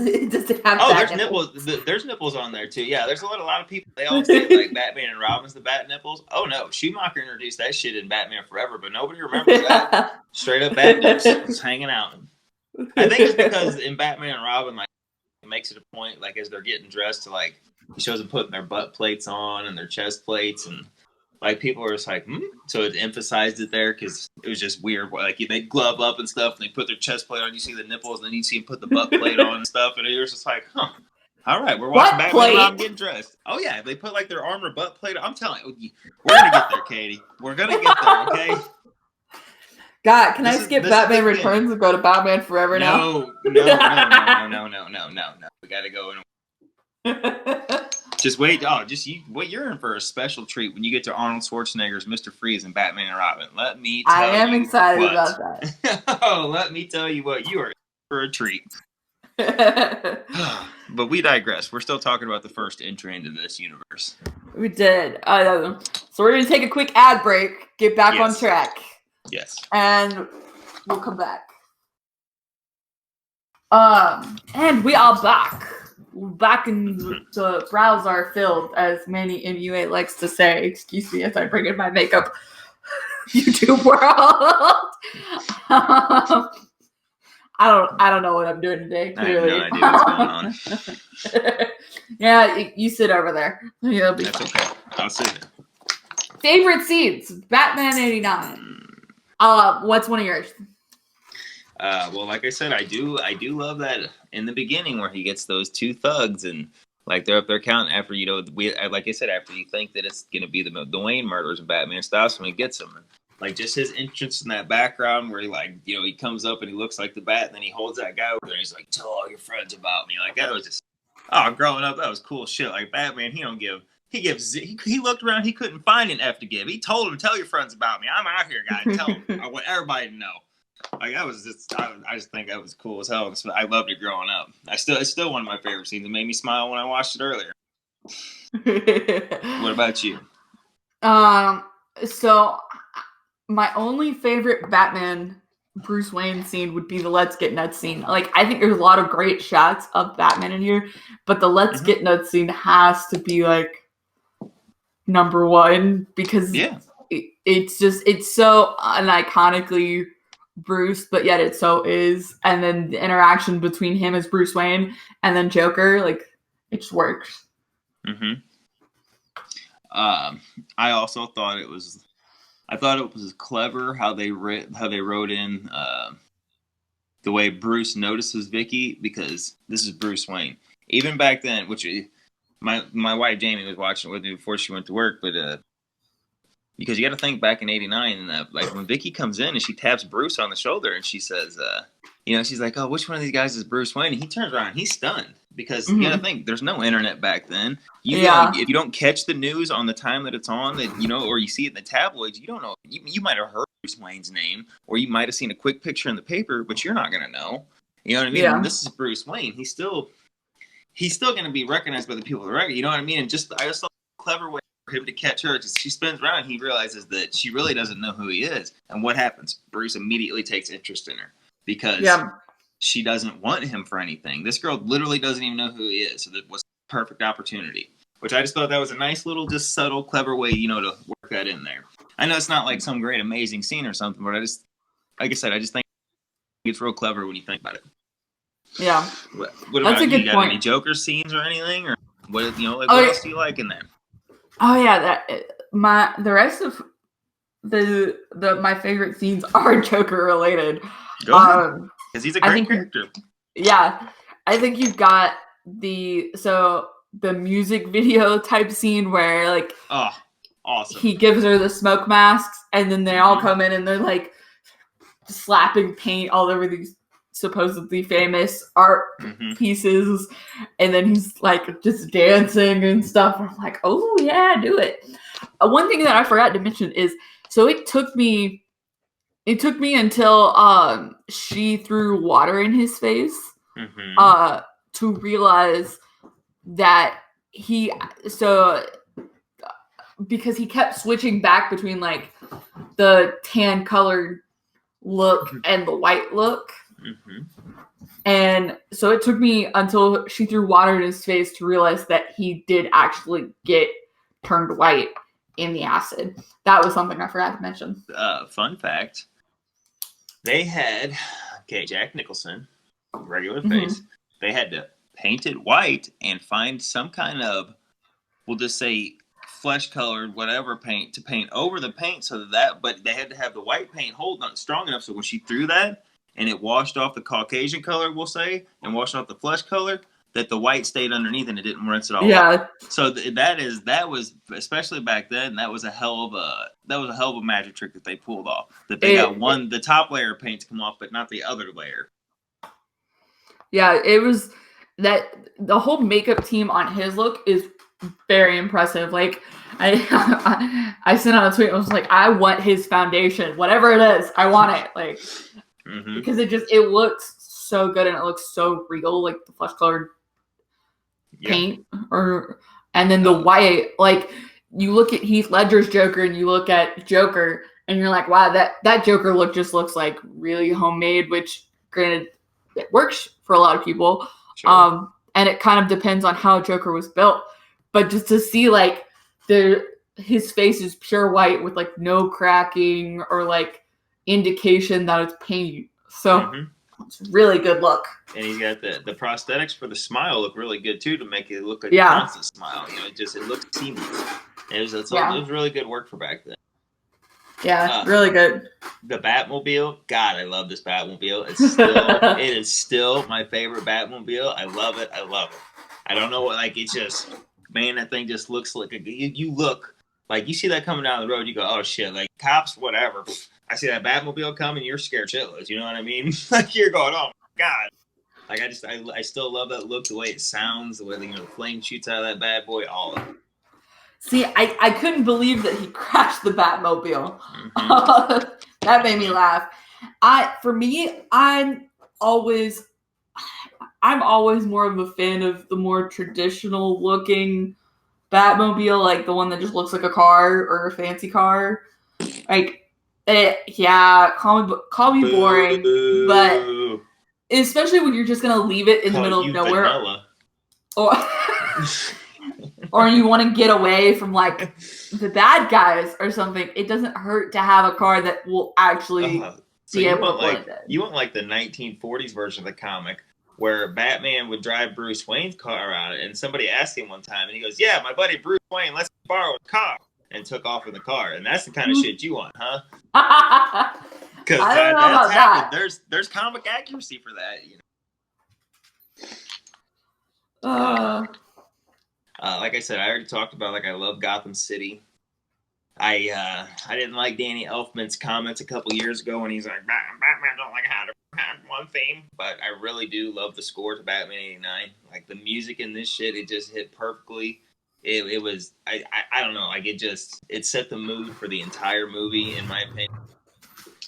it have there's nipples. There's nipples on there too. Yeah, there's a lot of people. They always say like Batman and Robin's the bat nipples. Oh no, Schumacher introduced that shit in Batman Forever, but nobody remembers that. Straight up bat nips, just hanging out. I think it's because in Batman and Robin, like, it makes it a point, like as they're getting dressed, to like he shows them putting their butt plates on and their chest plates, and like people are just like, So it emphasized it there because it was just weird. Like they glove up and stuff, and they put their chest plate on. You see the nipples, and then you see them put the butt plate on and stuff, and you're just like, huh. All right, we're watching Batman and Robin getting dressed. Oh yeah, they put like their armor butt plate on. I'm telling you, we're gonna get there, Katie. We're gonna get there, okay? God, can I skip Batman Returns and go to Batman Forever now? No. We gotta go in. Just wait. You're in for a special treat when you get to Arnold Schwarzenegger's Mr. Freeze and Batman and Robin. Let me tell you. I am excited about that. Oh, let me tell you what. You are in for a treat. But we digress. We're still talking about the first entry into this universe. We did. So we're going to take a quick ad break, get back on track. Yes. And we'll come back. And we are back. We're back in the browser filled, as Manny MUA likes to say. Excuse me as I bring in my makeup YouTube world. I don't know what I'm doing today. Clearly. I have no idea what's going on. Yeah, you sit over there. You'll be fine. Okay. I'll sit there. Favorite scenes? Batman 89. What's one of yours? Well, like I said, I do love that in the beginning where he gets those two thugs and like they're up there counting after like I said, after you think that it's gonna be the Wayne murders and Batman stops when he gets them. And, like just his entrance in that background where he he comes up and he looks like the Bat and then he holds that guy over there and he's like, tell all your friends about me. Like that was just growing up, that was cool shit. Like Batman, he looked around, he couldn't find an F to give. He told him, tell your friends about me. I'm out here, guys. Tell them. I want everybody to know. Like that was just, I just think that was cool as hell. I loved it growing up. It's still one of my favorite scenes. It made me smile when I watched it earlier. What about you? So my only favorite Batman Bruce Wayne scene would be the Let's Get Nuts scene. Like I think there's a lot of great shots of Batman in here, but the Let's Get Nuts scene has to be like number one because it's so uniconically Bruce, but yet it so is. And then the interaction between him as Bruce Wayne and then Joker, like it just works. Mm-hmm. I also thought it was clever how they wrote in the way Bruce notices Vicky, because this is Bruce Wayne. Even back then, which my wife Jamie was watching it with me before she went to work, but because you got to think back in '89, and like when Vicky comes in and she taps Bruce on the shoulder and she says, she's like, "Oh, which one of these guys is Bruce Wayne?" And he turns around, and he's stunned. because you gotta think there's no internet back then. If you don't catch the news on the time that it's on, that or you see it in the tabloids, you don't know. You might have heard Bruce Wayne's name, or you might have seen a quick picture in the paper, but you're not gonna know. You know what I mean? Yeah. And this is Bruce Wayne. He's still gonna be recognized by the people of the record. You know what I mean? And I just thought a clever way for him to catch her, because she spins around and he realizes that she really doesn't know who he is. And what happens? Bruce immediately takes interest in her because she doesn't want him for anything. This girl literally doesn't even know who he is. So that was a perfect opportunity, which I just thought that was a nice little, just subtle, clever way, to work that in there. I know it's not like some great, amazing scene or something, but like I said, I just think it's real clever when you think about it. Yeah. What about you? You got any Joker scenes or anything? Or what, what else do you like in there? Oh yeah, the rest of my favorite scenes are Joker related. Because he's a great character. Yeah, I think you've got the music video type scene where like awesome. He gives her the smoke masks, and then they all come in and they're like slapping paint all over these supposedly famous art pieces, and then he's like just dancing and stuff. I'm like, oh yeah, do it. One thing that I forgot to mention is, so it took me until she threw water in his face to realize that because he kept switching back between like the tan colored look and the white look. And so it took me until she threw water in his face to realize that he did actually get turned white in the acid. That was something I forgot to mention. Fun fact. They had, Jack Nicholson, regular face. They had to paint it white and find some kind of, we'll just say, flesh-colored whatever paint to paint over the paint but they had to have the white paint hold on strong enough so when she threw that, and it washed off the Caucasian color, we'll say, and washed off the flesh color, that the white stayed underneath and it didn't rinse it all off. So that was, especially back then, that was a hell of a magic trick that they pulled off. That they got the top layer of paint to come off, but not the other layer. Yeah, it was that the whole makeup team on his look is very impressive. Like I sent out a tweet. I was like, I want his foundation, whatever it is. I want it. Like. Because it looks so good and it looks so real, like the flesh colored paint, and then the white. Like you look at Heath Ledger's Joker and you look at Joker and you're like, wow, that Joker look just looks like really homemade. Which, granted, it works for a lot of people, and it kind of depends on how Joker was built. But just to see like his face is pure white with like no cracking or like indication that it's paint, so it's a really good look. And he's got the prosthetics for the smile look really good too, to make it look like a constant smile. It looks seamless. It was really good work for back then. Yeah, really good. The Batmobile, God, I love this Batmobile. It is still my favorite Batmobile. I love it. I don't know what, like, it's just, man, that thing just looks like you look like you see that coming down the road, you go, oh shit, like cops, whatever. I see that Batmobile coming, you're scared shitless. You know what I mean? Like you're going, oh my god. Like I still love that look, the way it sounds, the way the flame shoots out of that bad boy, all of it. See, I couldn't believe that he crashed the Batmobile. That made me laugh. I'm always more of a fan of the more traditional looking Batmobile, like the one that just looks like a car or a fancy car. Like, call me boring, but especially when you're just gonna leave it in the middle of nowhere, or you want to get away from like the bad guys or something. It doesn't hurt to have a car that will actually be able to blend in. You want like the 1940s version of the comic, where Batman would drive Bruce Wayne's car around, and somebody asked him one time, and he goes, "Yeah, my buddy Bruce Wayne, let's borrow a car," and took off in the car. And that's the kind of shit you want, huh? Because that's happened. There's comic accuracy for that, like I said, I already talked about, like, I love Gotham City. I didn't like Danny Elfman's comments a couple years ago when he's like, Batman don't like how background theme, but I really do love the score to Batman '89. Like the music in this shit, it just hit perfectly. It was I don't know, like it set the mood for the entire movie in my opinion,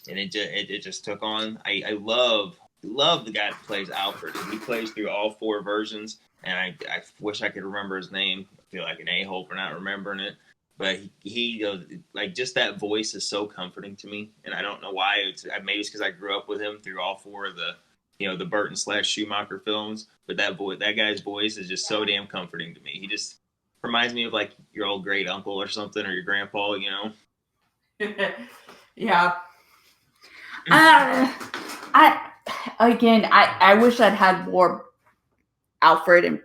and it just took on. I love the guy that plays Alfred. He plays through all 4 versions, and I wish I could remember his name. I feel like an a-hole for not remembering it. But he like just that voice is so comforting to me, and I don't know why. Maybe it's because I grew up with him through all 4 of the, the Burton / Schumacher films. But that guy's voice is just so damn comforting to me. He just reminds me of like your old great uncle or something, or your grandpa. Yeah. I wish I'd had more Alfred and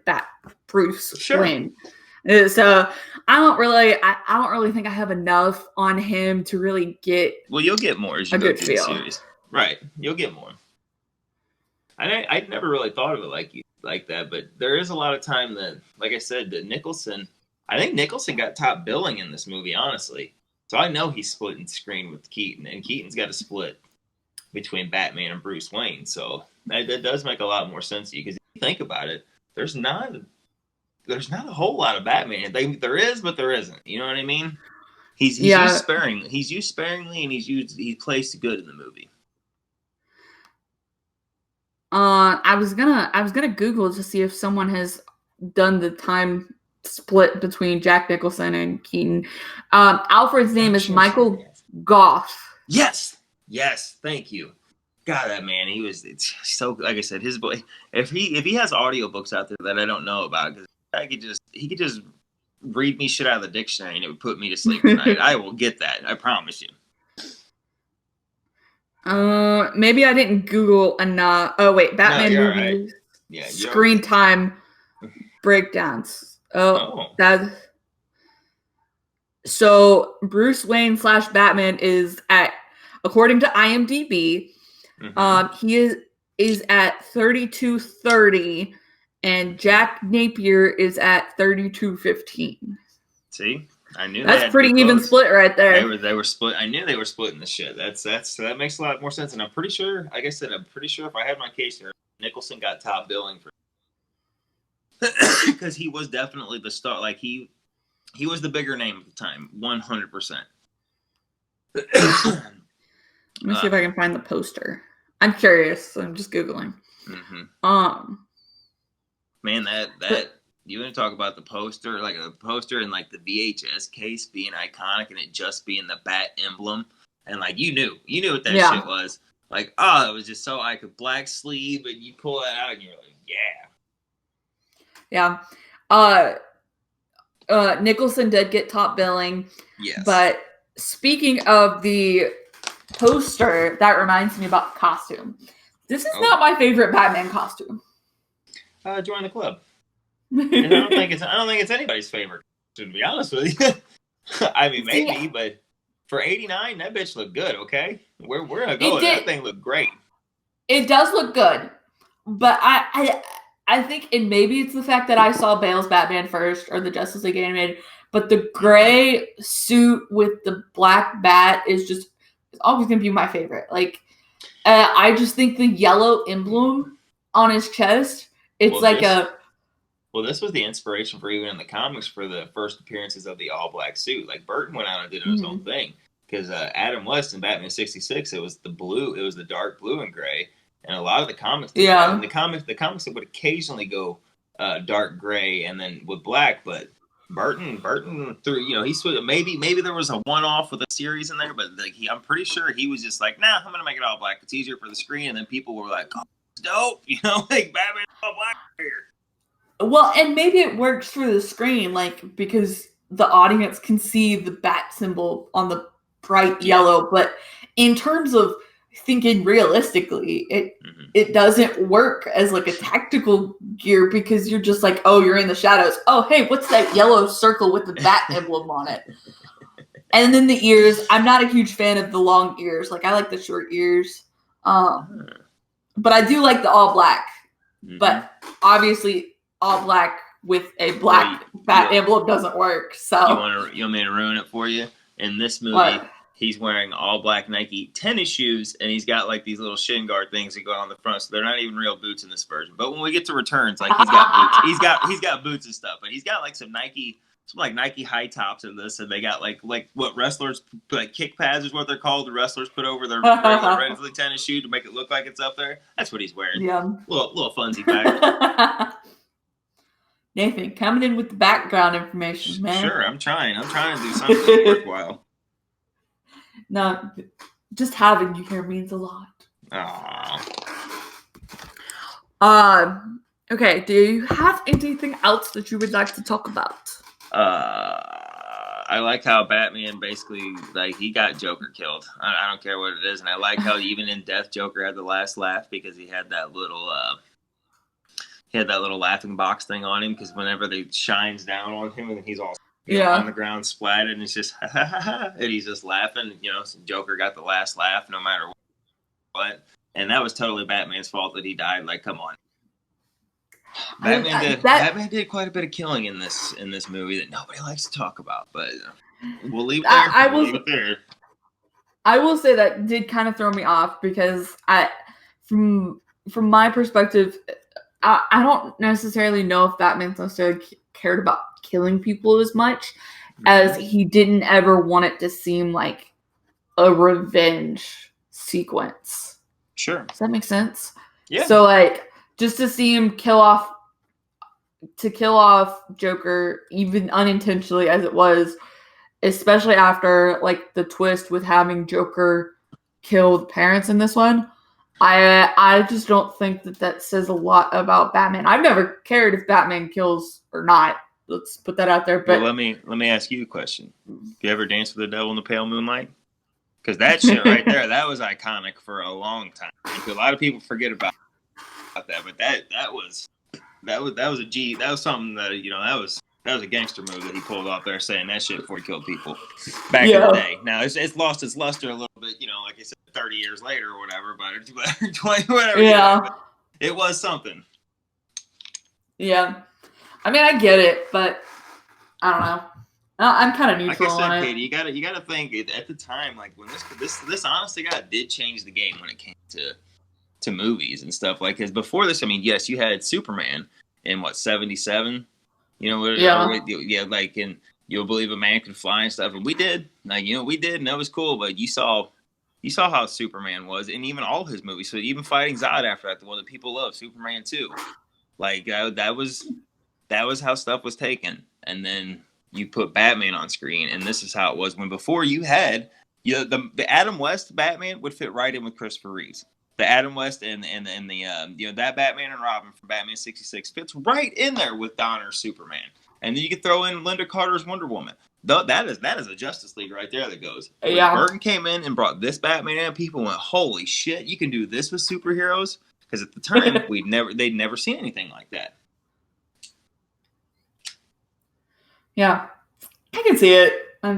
Bruce Wayne. So I don't really think I have enough on him to really get. Well, you'll get more as you go through the series, right? You'll get more. I never really thought of it like that, but there is a lot of time that, like I said, that Nicholson. I think Nicholson got top billing in this movie, honestly. So I know he's splitting screen with Keaton, and Keaton's got a split between Batman and Bruce Wayne. So that does make a lot more sense to you, because if you think about it, there's not a whole lot of Batman. There is, but there isn't. You know what I mean? He's used sparingly. He's used sparingly, and he plays good in the movie. I was gonna Google to see if someone has done the time split between Jack Nicholson and Keaton. Alfred's name is Michael Goff. Yes, thank you. God, that man, it's so, like I said, his boy. If he has audiobooks out there that I don't know about, because he could just read me shit out of the dictionary and it would put me to sleep at night. I will get that. I promise you. Maybe I didn't Google enough. Oh wait, Batman movie screen time breakdowns. So Bruce Wayne / Batman is at, according to IMDb, he is at 32:30, and Jack Napier is at 32:15. See, I knew that's pretty even split right there. They were split. I knew they were splitting the shit. That makes a lot more sense. And I'm pretty sure, like I said, if I had my case here, Nicholson got top billing for, because he was definitely the star. Like he was the bigger name at the time, 100%. Let me see if I can find the poster. I'm curious. So I'm just Googling. Man, that you want to talk about the poster, like a poster in like the VHS case being iconic, and it just being the bat emblem, and like you knew what that shit was. Like, it was just so iconic. Black sleeve, and you pull that out, and you're like, yeah. Nicholson did get top billing. Yes. But speaking of the poster, that reminds me about the costume. This is not my favorite Batman costume. Join the club. And I don't think it's anybody's favorite, to be honest with you. I mean, maybe, but for '89, that bitch looked good. Okay, we're gonna go with that thing. Looked great. It does look good, but I think, and maybe it's the fact that I saw Bale's Batman first, or the Justice League animated, but the gray suit with the black bat is always gonna be my favorite. Like, I just think the yellow emblem on his chest, Well, this was the inspiration for, even in the comics, for the first appearances of the all-black suit. Like, Burton went out and did his own thing. Because Adam West in Batman '66, it was the dark blue and gray. And a lot of the comics, the comics would occasionally go dark gray and then with black. But Burton threw, he switched. Maybe there was a one-off with a series in there, but like I'm pretty sure he was just like, nah, I'm gonna make it all black. It's easier for the screen. And then people were like, oh, it's dope, like Batman all black here. Well, and maybe it works for the screen, like, because the audience can see the bat symbol on the bright yellow. But in terms of thinking realistically, it doesn't work as like a tactical gear, because you're just like, oh, you're in the shadows. Oh, hey, what's that yellow circle with the bat emblem on it? And then the ears. I'm not a huge fan of the long ears. Like, I like the short ears. But I do like the all black. But obviously, all black with a black bat emblem doesn't work. So you want me to ruin it for you? In this movie, he's wearing all black Nike tennis shoes, and he's got like these little shin guard things that go on the front, so they're not even real boots in this version. But when we get to returns, like he's got boots, he's got boots and stuff, but he's got like some Nike high tops in this, and they got like what wrestlers like kick pads is what they're called. The wrestlers put over their regular tennis shoe to make it look like it's up there. That's what he's wearing. Yeah, little funsy pack. Nathan, coming in with the background information, man. Sure, I'm trying to do something worthwhile. No, just having you here means a lot. Okay, do you have anything else that you would like to talk about? I like how Batman basically, like, he got Joker killed. I don't care what it is, and I like how even in death, Joker had the last laugh because he had that little laughing box thing on him, because whenever they shines down on him and he's all on the ground splatted, and it's just and he's just laughing. Joker got the last laugh no matter what, and that was totally Batman's fault that he died. Like, come on. Batman did quite a bit of killing in this movie that nobody likes to talk about, but we'll leave it there. I will say that did kind of throw me off because from my perspective, I don't necessarily know if Batman necessarily cared about killing people as much as he didn't ever want it to seem like a revenge sequence. Sure. Does that make sense? Yeah. So like just to see him kill off Joker, even unintentionally as it was, especially after like the twist with having Joker kill the parents in this one, I just don't think that says a lot about Batman. I've never cared if Batman kills or not. Let's put that out there. But well, let me ask you a question. You ever danced with the devil in the pale moonlight? Because that shit right there, that was iconic for a long time. A lot of people forget about that, but that was something that that was a gangster move that he pulled off there, saying that shit before he killed people back in the day. Now it's lost its luster a little bit, like I said, 30 years later or whatever, but 20 whatever. Yeah, but it was something. Yeah, I mean I get it, but I don't know. I'm kind of neutral like I said, on it. Katie, you gotta think at the time, like when this honestly did change the game when it came to movies and stuff. Like, because before this, I mean, yes, you had Superman in 77, like, and You'll Believe a Man Can Fly and stuff, and we did, and that was cool. But you saw how Superman was, and even all his movies. So even Fighting Zod after that, the one that people love, Superman 2, like that was how stuff was taken. And then you put Batman on screen, and this is how it was when before you had the Adam West Batman would fit right in with Christopher Reeves. The Adam West and the that Batman and Robin from Batman 66 fits right in there with Donner's Superman, and then you could throw in Linda Carter's Wonder Woman. That is a Justice League right there that goes. Yeah. Burton came in and brought this Batman in, people went, holy shit, you can do this with superheroes, because at the time they'd never seen anything like that. Yeah, I can see it. I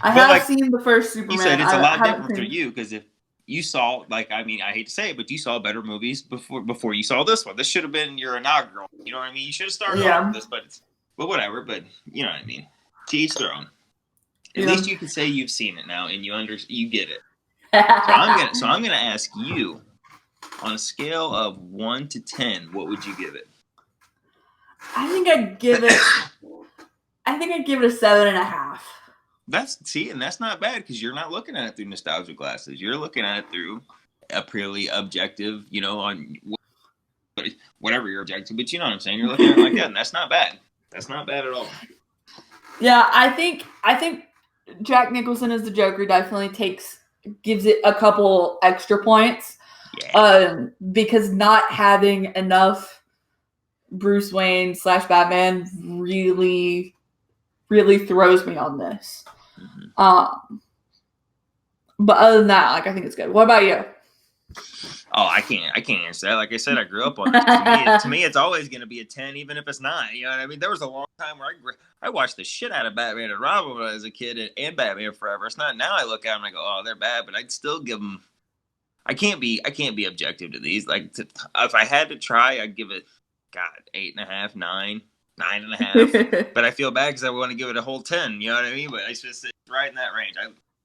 have seen the first Superman. You said it's a lot different for you because if you saw, like, I mean, I hate to say it, but you saw better movies before you saw this one. This should have been your inaugural. You know what I mean? You should have started off with this, but whatever. But you know what I mean? To each their own. At least you can say you've seen it now and you get it. So I'm gonna ask you, on a scale of 1 to 10, what would you give it? I think I'd give it a 7.5. And that's not bad because you're not looking at it through nostalgia glasses. You're looking at it through a purely objective, on whatever your objective. But you know what I'm saying? You're looking at it like that, and that's not bad. That's not bad at all. Yeah, I think Jack Nicholson as the Joker definitely gives it a couple extra points. Yeah. Because not having enough Bruce Wayne / Batman really, really throws me on this. Mm-hmm. But other than that, like, I think it's good. What about you? Oh, I can't answer that. Like I said, I grew up on it. To me, it's always going to be a 10, even if it's 9. You know what I mean? There was a long time where I watched the shit out of Batman and Robin when I was a kid, and Batman Forever. It's not now I look at them and I go, oh, they're bad, but I'd still give them. I can't be objective to these. Like, if I had to try, I'd give it, 8.5, 9, 9.5. But I feel bad because I want to give it a whole 10. You know what I mean? But it's right in that range.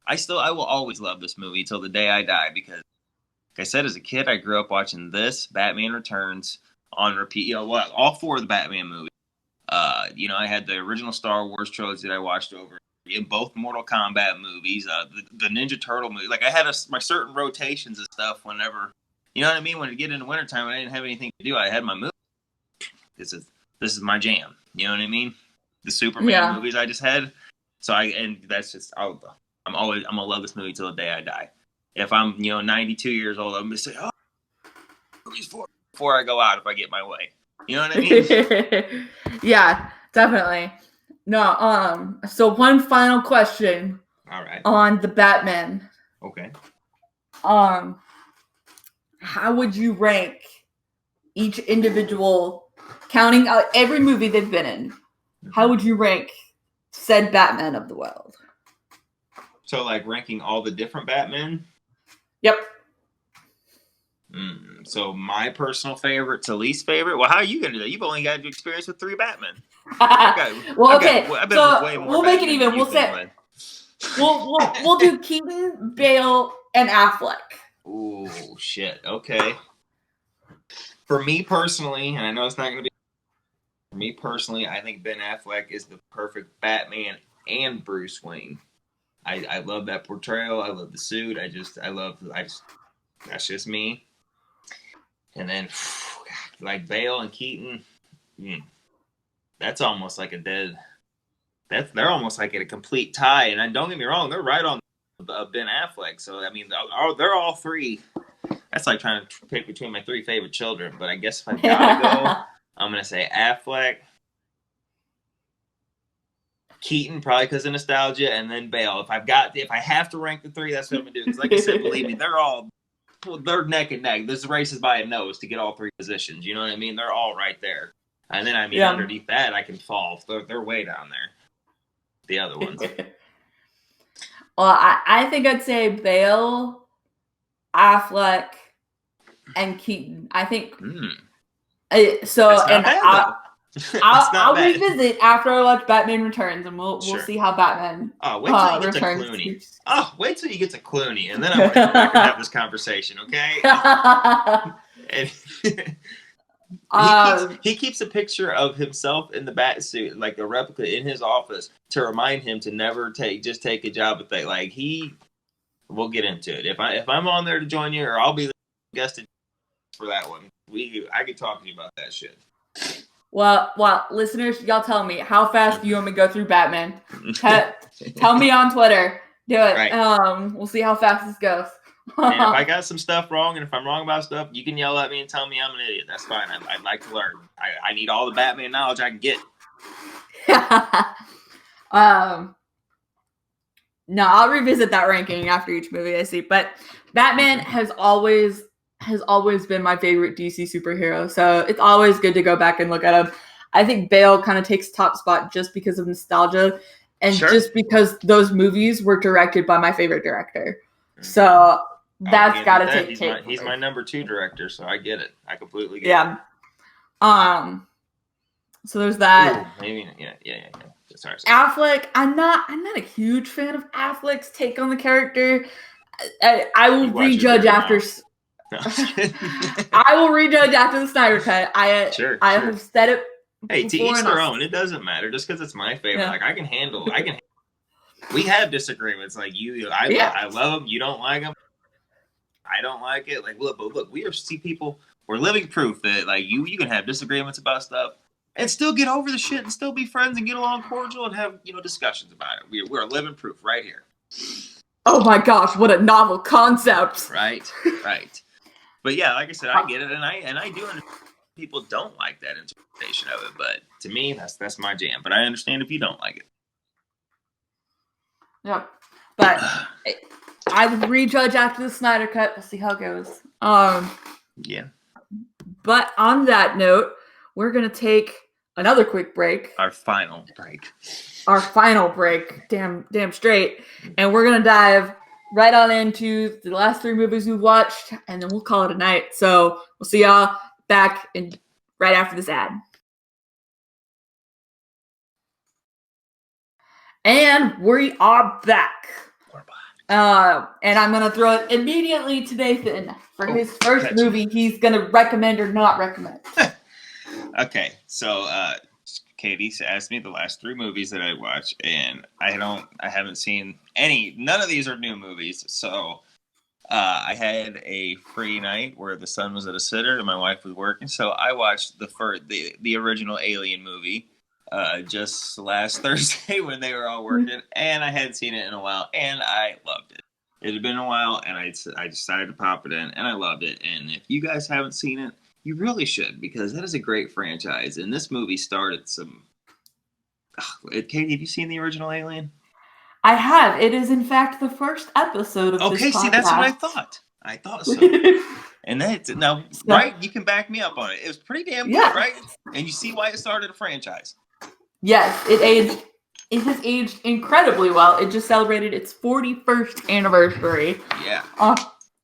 I will always love this movie till the day I die because, like I said, as a kid, I grew up watching this, Batman Returns, on repeat. You know what? All 4 of the Batman movies. I had the original Star Wars trilogy that I watched over in both Mortal Kombat movies, the Ninja Turtle movie. Like I had my certain rotations of stuff whenever, you know what I mean? When it get into wintertime and I didn't have anything to do, I had my movie. This is my jam. You know what I mean? The Superman movies I just had. So that's just I'm gonna love this movie till the day I die. If I'm 92 years old, I'm gonna say, oh, movies before I go out if I get my way. You know what I mean? Yeah, definitely. No, so one final question. All right. On the Batman. Okay. How would you rank each individual, counting out every movie they've been in? How would you rank said Batman of the world? So, like, ranking all the different Batman? Yep. So, my personal favorite to least favorite? Well, how are you going to do that? You've only got experience with 3 Batman. We'll make it even. We'll say we'll do Keaton, Bale, and Affleck. Ooh, shit. Okay. For me personally, and I know it's not going to be. For me personally, I think Ben Affleck is the perfect Batman and Bruce Wayne. I love that portrayal. I love the suit. That's just me. And then, like Bale and Keaton, that's almost like a dead. They're almost like at a complete tie. And don't get me wrong, they're right on Ben Affleck. So I mean, they're all 3. That's like trying to pick between my 3 favorite children. But I guess if I gotta go, I'm gonna say Affleck, Keaton, probably because of nostalgia, and then Bale. If I have to rank the 3, that's what I'm gonna do. Because like I said, believe me, they're neck and neck. This race is by a nose to get all 3 positions. You know what I mean? They're all right there. And then underneath that, I can fall. They're way down there. The other ones. Well, I think I'd say Bale, Affleck, and Keaton. I think so. And I'll revisit after I watch Batman Returns, and we'll see how Batman returns. Wait till you get to Clooney, and then I'm going to come back and have this conversation, okay? He keeps a picture of himself in the bat suit, like a replica, in his office to remind him to never take a job with that. Like we'll get into it. If I'm on there to join you, or I'll be the guest for that one. I could talk to you about that shit. Well, listeners, y'all tell me, how fast do you want me to go through Batman? Tell me on Twitter. Do it. Right. We'll see how fast this goes. And if I got some stuff wrong, and if I'm wrong about stuff, you can yell at me and tell me I'm an idiot. That's fine. I'd like to learn. I need all the Batman knowledge I can get. No, I'll revisit that ranking after each movie I see. But Batman has always been my favorite DC superhero, so it's always good to go back and look at him. I think Bale kind of takes top spot just because of nostalgia, and just because those movies were directed by my favorite director. So that's got to take. He's my number 2 director, so I get it. I completely get it. Yeah. So there's that. Ooh, maybe yeah. Sorry. Affleck, I'm not a huge fan of Affleck's take on the character. I will rejudge after. I will rejudge after the Snyder Cut. I have said it. Hey, to each their own. It doesn't matter. Just because it's my favorite, like I can handle. We have disagreements. Like I love them. You don't like them. I don't like it. Like look, we see people. We're living proof that like you can have disagreements about stuff and still get over the shit and still be friends and get along cordial and have discussions about it. We're living proof right here. Oh my gosh, what a novel concept! Right. But yeah, like I said, I get it, and I do understand people don't like that interpretation of it. But to me, that's my jam. But I understand if you don't like it. Yeah, but I would rejudge after the Snyder Cut. We'll see how it goes. Yeah. But on that note, we're gonna take another quick break. Our final break. Damn straight. And we're gonna dive right on into the last 3 movies we've watched, and then we'll call it a night. So we'll see y'all back right after this ad. And we are back. And I'm going to throw it immediately to Nathan for his first movie he's going to recommend or not recommend. Okay, so Katie asked me the last 3 movies that I watched, and I haven't seen any. None of these are new movies, so I had a free night where the son was at a sitter and my wife was working, so I watched the original Alien movie just last Thursday when they were all working, and I hadn't seen it in a while, and I loved it. It had been a while, and I decided to pop it in, and I loved it. And if you guys haven't seen it, you really should, because that is a great franchise. And this movie started some... Katie, have you seen the original Alien? I have. It is, in fact, the first episode of this podcast. Okay, see, that's what I thought. I thought so. And right, you can back me up on it. It was pretty damn good, right? And you see why it started a franchise. Yes, it has aged incredibly well. It just celebrated its 41st anniversary. Yeah.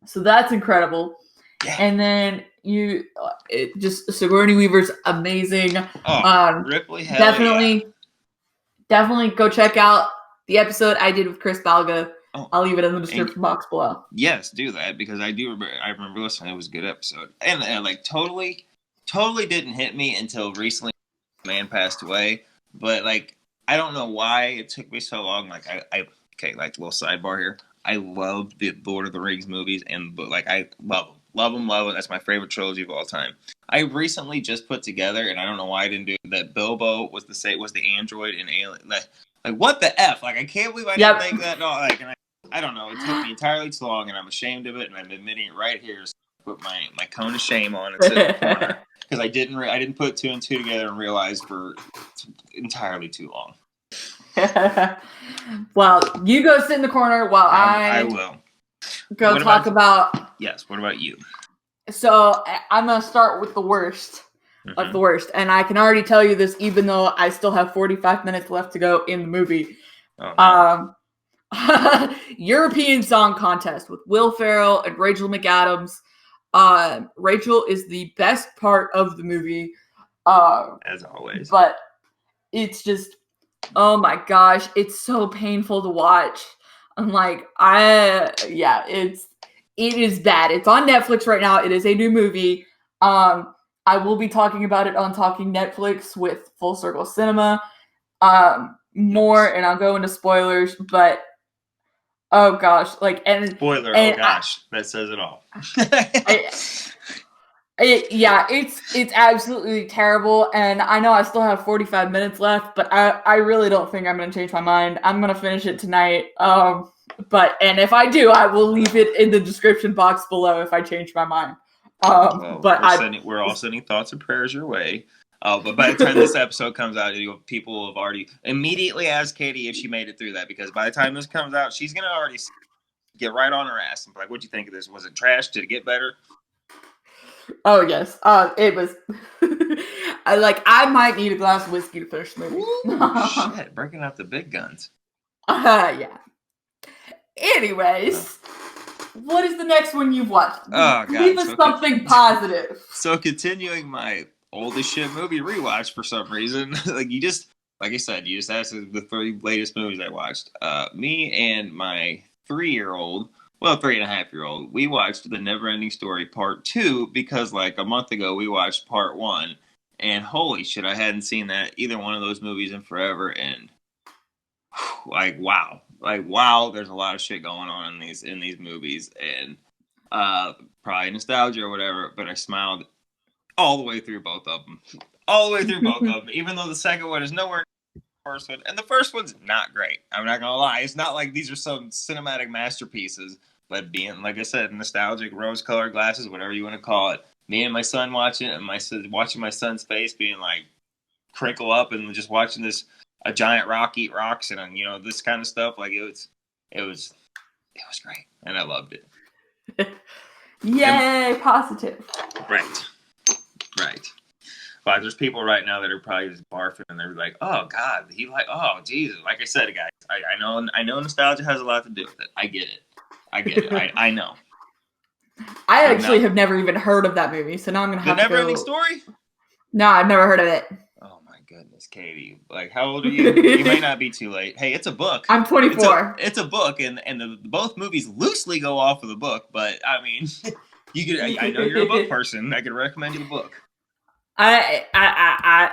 So that's incredible. Yeah. And then Sigourney Weaver's amazing. Ripley, definitely go check out the episode I did with Chris Balga. I'll leave it in the description box below. Yes, do that, because I remember listening. It was a good episode, and like totally didn't hit me until recently. Man passed away, but like I don't know why it took me so long. Like like a little sidebar here. I love the Lord of the Rings movies, and like I love them. That's my favorite trilogy of all time. I recently just put together, and I don't know why I didn't do it, that Bilbo was the android in Alien. Like what the F? Like I can't believe I didn't think that. No, like, and I don't know. It took me entirely too long, and I'm ashamed of it, and I'm admitting it right here. So I put my cone of shame on and sit in the corner, because I didn't put 2 and 2 together and realize for entirely too long. Well, you go sit in the corner while I will go talk about. Yes. What about you? So I'm gonna start with the worst of the worst, and I can already tell you this, even though I still have 45 minutes left to go in the movie. Oh, no. Eurovision Song Contest with Will Ferrell and Rachel McAdams. Rachel is the best part of the movie, as always. But it's just, oh my gosh, it's so painful to watch. I'm like, it is bad. It's on Netflix right now. It is a new movie. I will be talking about it on Talking Netflix with Full Circle Cinema more, and I'll go into spoilers, but oh gosh, that says it all. It's absolutely terrible, and I know I still have 45 minutes left, but I really don't think I'm going to change my mind. I'm going to finish it tonight, and if I do, I will leave it in the description box below if I change my mind. We're all sending thoughts and prayers your way. But by the time this episode comes out, people will have already immediately asked Katie if she made it through that, because by the time this comes out, she's going to already get right on her ass and be like, what'd you think of this? Was it trash? Did it get better? Oh, yes. It was... I might need a glass of whiskey to finish the movie. Ooh, shit, breaking out the big guns. Yeah. Anyways... What is the next one you've watched? Oh, God. Give us something positive. So continuing my old as shit movie rewatch for some reason. Like I said, you just asked the 3 latest movies I watched. Me and my 3.5-year-old, we watched The Neverending Story Part 2 because like a month ago we watched Part 1. And holy shit, I hadn't seen either one of those movies in forever. And wow, there's a lot of shit going on in these movies, and probably nostalgia or whatever, but I smiled all the way through both of them. Even though the second one is nowhere near the first one, and the first one's not great. I'm not gonna lie, it's not like these are some cinematic masterpieces, but being, like I said, nostalgic, rose-colored glasses, whatever you want to call it, me and my son watching it, and watching my son's face being like crinkle up, and just watching a giant rock eat rocks, and this kind of stuff. Like it was great, and I loved it. Yay, positive. Right. But there's people right now that are probably just barfing, and they're like, "Oh God, oh Jesus!" Like I said, guys, I know nostalgia has a lot to do with it. I get it. I know. I actually have never even heard of that movie, so now I'm gonna have The Neverending Story. No, I've never heard of it. Oh my goodness, Katie. Like, how old are you? You may not be too late. Hey, it's a book. I'm 24. It's a book, and both movies loosely go off of the book. But I mean, I know you're a book person. I could recommend you the book. I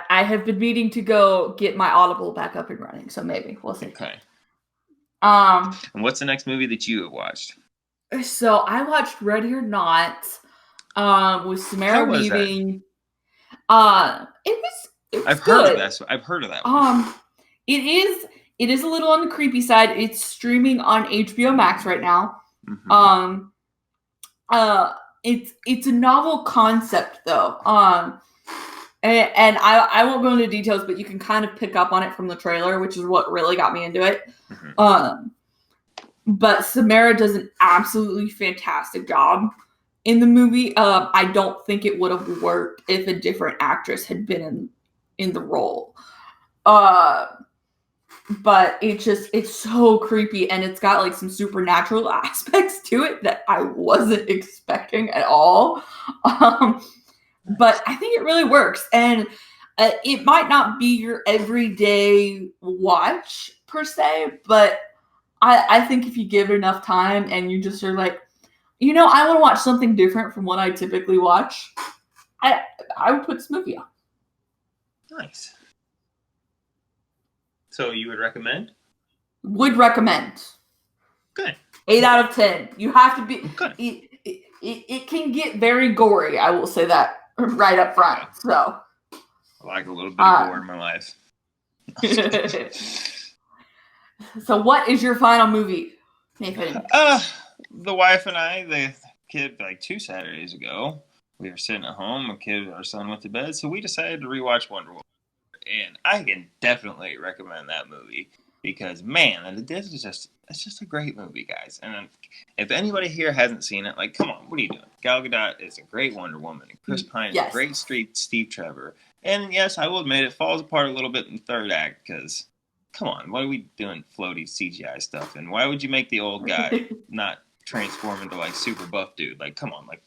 have been meaning to go get my Audible back up and running, so maybe we'll see. Okay. And what's the next movie that you have watched? So I watched Ready or Not, with Samara Weaving. It was I've good. heard of that. I've heard of that one. It is a little on the creepy side. It's streaming on HBO Max right now. Mm-hmm. It's a novel concept though. And I won't go into details, but you can kind of pick up on it from the trailer, which is what really got me into it. Mm-hmm. But Samara does an absolutely fantastic job in the movie. I don't think it would have worked if a different actress had been in the role. But it's so creepy, and it's got like some supernatural aspects to it that I wasn't expecting at all. But I think it really works, and it might not be your everyday watch per se, but I think if you give it enough time and you just are like, I want to watch something different from what I typically watch, I would put this movie on. Nice. So you would recommend? Would recommend. Good. 8 out of 10. You have to be. Good. It can get very gory. I will say that right up front. So. I like a little bit of gore in my life. So what is your final movie, Nathan? The wife and I, the kid, like 2 Saturdays ago, we were sitting at home. Our son went to bed, so we decided to rewatch Wonder Woman. And I can definitely recommend that movie because, man, it's just a great movie, guys. And if anybody here hasn't seen it, like, come on, what are you doing? Gal Gadot is a great Wonder Woman. And Chris Pine is a great Steve Trevor. And yes, I will admit it falls apart a little bit in the third act because, come on, what are we doing floaty CGI stuff? And why would you make the old guy not transform into like super buff dude? Like, come on, like.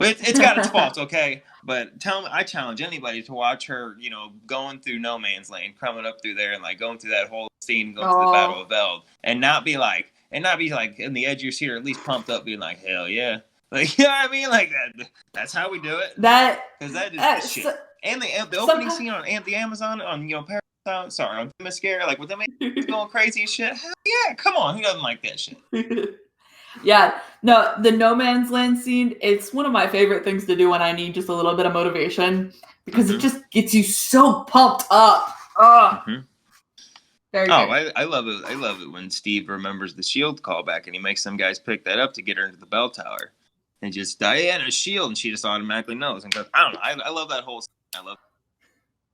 It's got its faults, okay? But I challenge anybody to watch her, going through no man's land, coming up through there and like going through that whole scene, going through the Battle of Veld, and not be like in the edge of your seat or at least pumped up, being like, hell yeah, like you know what I mean, like that. That's how we do it. Because that is the shit. And the opening scene on the Amazon on on Mascara, like with them going crazy and shit. Hell yeah, come on, who doesn't like that shit? Yeah, no, the no man's land scene, it's one of my favorite things to do when I need just a little bit of motivation because it just gets you so pumped up. Very good. I love it. I love it when Steve remembers the shield callback and he makes some guys pick that up to get her into the bell tower and just Diana's shield, and she just automatically knows and goes, I don't know. I love that whole scene. I love it.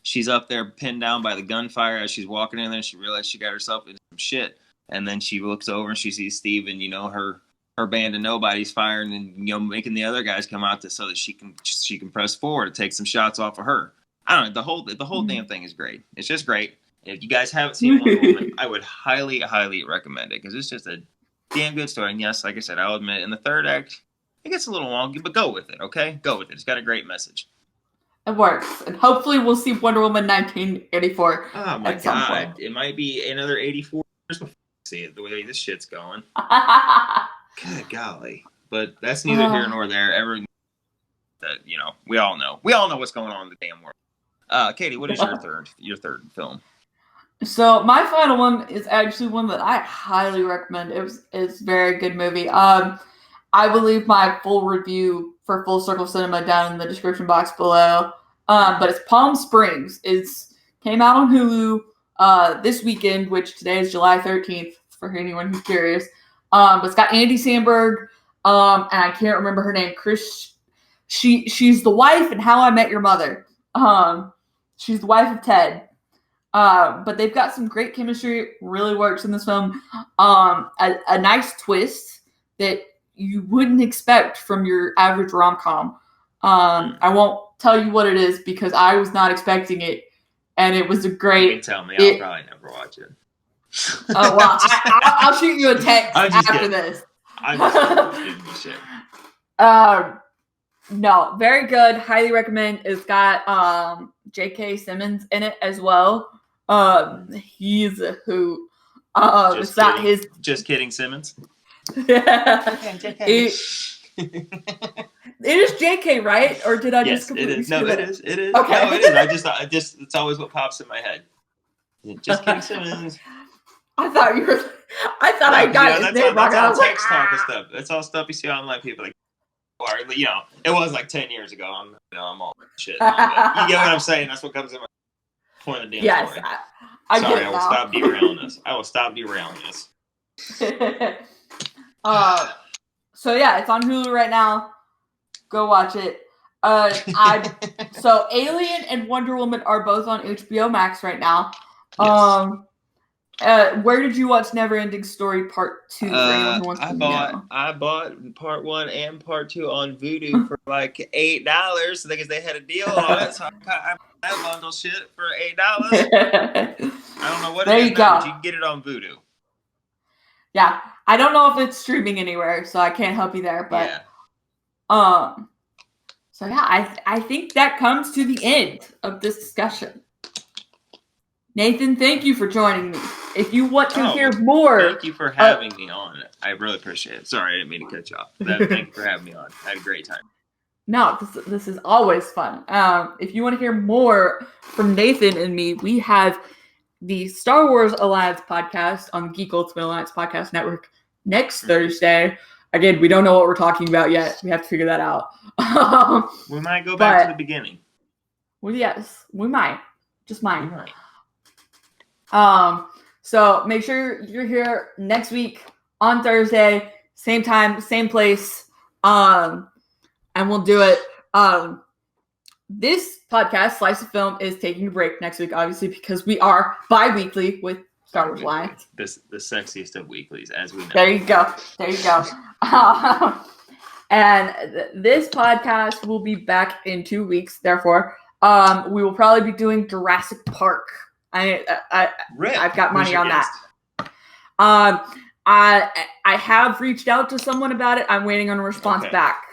She's up there pinned down by the gunfire as she's walking in there. She realizes she got herself into some shit. And then she looks over and she sees Steve and, her band of nobodies firing and, making the other guys come out so that she can press forward and take some shots off of her. I don't know. The whole damn thing is great. It's just great. If you guys haven't seen Wonder Woman, I would highly, highly recommend it because it's just a damn good story. And yes, like I said, I'll admit, in the third act, it gets a little wonky, but go with it, okay? Go with it. It's got a great message. It works. And hopefully we'll see Wonder Woman 1984. Oh, my God. It might be another 84 years before we see it, the way this shit's going. Good golly. But that's neither here nor there. We all know. We all know what's going on in the damn world. Katie, what is your third film? So my final one is actually one that I highly recommend. It's a very good movie. I will leave my full review for Full Circle Cinema down in the description box below. But it's Palm Springs. It's came out on Hulu this weekend, which today is July 13th for anyone who's curious. But it's got Andy Samberg, and I can't remember her name. She's the wife in How I Met Your Mother. She's the wife of Ted. But they've got some great chemistry. It really works in this film. A nice twist that you wouldn't expect from your average rom-com. I won't tell you what it is because I was not expecting it, and it was a great. You can tell me. I'll probably never watch it. Oh well, I'll shoot you a text after this. I'm just kidding. Shit. No, very good. Highly recommend. It's got J.K. Simmons in it as well. He's a hoot. It's not his. Just kidding, Simmons. Okay, JK. It is JK, right? Or did I just completely? Yes, it is. No, it is. It is. Okay. No, it is. I just, it's always what pops in my head. Just kidding, Simmons. I thought I got it. That's all text talk and stuff. That's all stuff you see online. People like, or it was like 10 years ago. I'm all shit. You get what I'm saying? That's what comes in my point of the damn story. I Sorry, get it I will now. stop derailing this. I will stop derailing this. So yeah, it's on Hulu right now. Go watch it. So Alien and Wonder Woman are both on HBO Max right now. Yes. Where did you watch Neverending Story Part 2? For anyone who wants to know? I bought Part 1 and Part 2 on Vudu for like $8 because they had a deal on it. So I bundle shit for $8. I don't know what it is now, but you can get it on Vudu. Yeah, I don't know if it's streaming anywhere, so I can't help you there. But yeah. So yeah, I think that comes to the end of this discussion. Nathan, thank you for joining me. If you want to hear more... Thank you for having me on. I really appreciate it. Sorry, I didn't mean to cut you off. Thank you for having me on. I had a great time. No, this is always fun. If you want to hear more from Nathan and me, we have the Star Wars Alliance podcast on the Geek Ultimate Alliance Podcast Network next Thursday. Again, we don't know what we're talking about yet. We have to figure that out. We might go back to the beginning. Well, yes, we might. Just might. We might. So make sure you're here next week on Thursday, same time, same place. And we'll do it. This podcast, Slice of Film, is taking a break next week, obviously, because we are bi-weekly with Star Wars Alliance. The sexiest of weeklies, as we know. There you go. And this podcast will be back in 2 weeks. Therefore, we will probably be doing Jurassic Park. I've got money on that. I have reached out to someone about it. I'm waiting on a response back.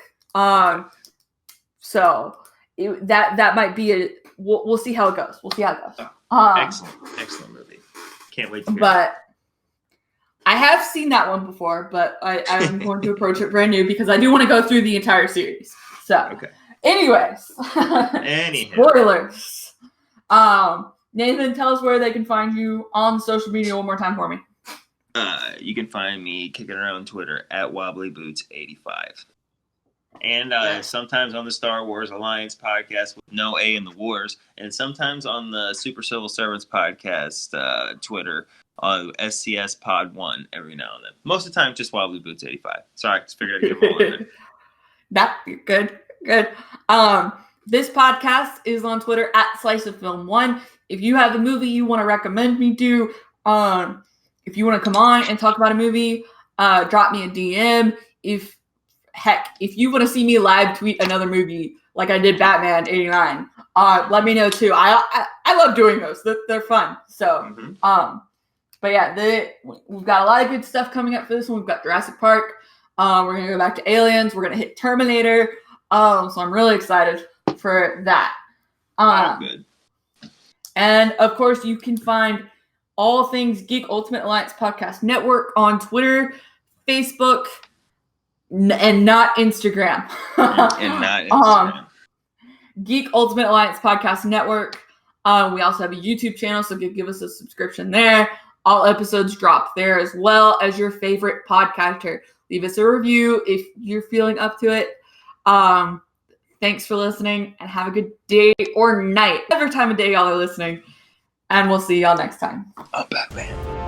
So that might be we'll see how it goes. Excellent movie. Can't wait to hear But I have seen that one before, but I'm going to approach it brand new because I do want to go through the entire series. So, anyways, spoilers. Nathan, tell us where they can find you on social media one more time for me. You can find me kicking around Twitter at WobblyBoots85. And sometimes on the Star Wars Alliance podcast with no A in the Wars, and sometimes on the Super Civil Servants podcast Twitter on SCS Pod 1 every now and then. Most of the time, just WobblyBoots85. Sorry, just figured I'd get them all in there. Good. This podcast is on Twitter at Slice of Film 1. If you have a movie you want to recommend me do, if you want to come on and talk about a movie, drop me a DM. If you want to see me live tweet another movie like I did Batman 89, let me know too. I love doing those. They're fun. So, but yeah, we've got a lot of good stuff coming up for this one. We've got Jurassic Park. We're going to go back to Aliens. We're going to hit Terminator. So I'm really excited for that. Good. And of course, you can find all things Geek Ultimate Alliance Podcast Network on Twitter, Facebook, and not Instagram. Geek Ultimate Alliance Podcast Network. We also have a YouTube channel, so give us a subscription there. All episodes drop there as well as your favorite podcaster. Leave us a review if you're feeling up to it. Thanks for listening, and have a good day or night, whatever time of day y'all are listening. And we'll see y'all next time. I'm Batman.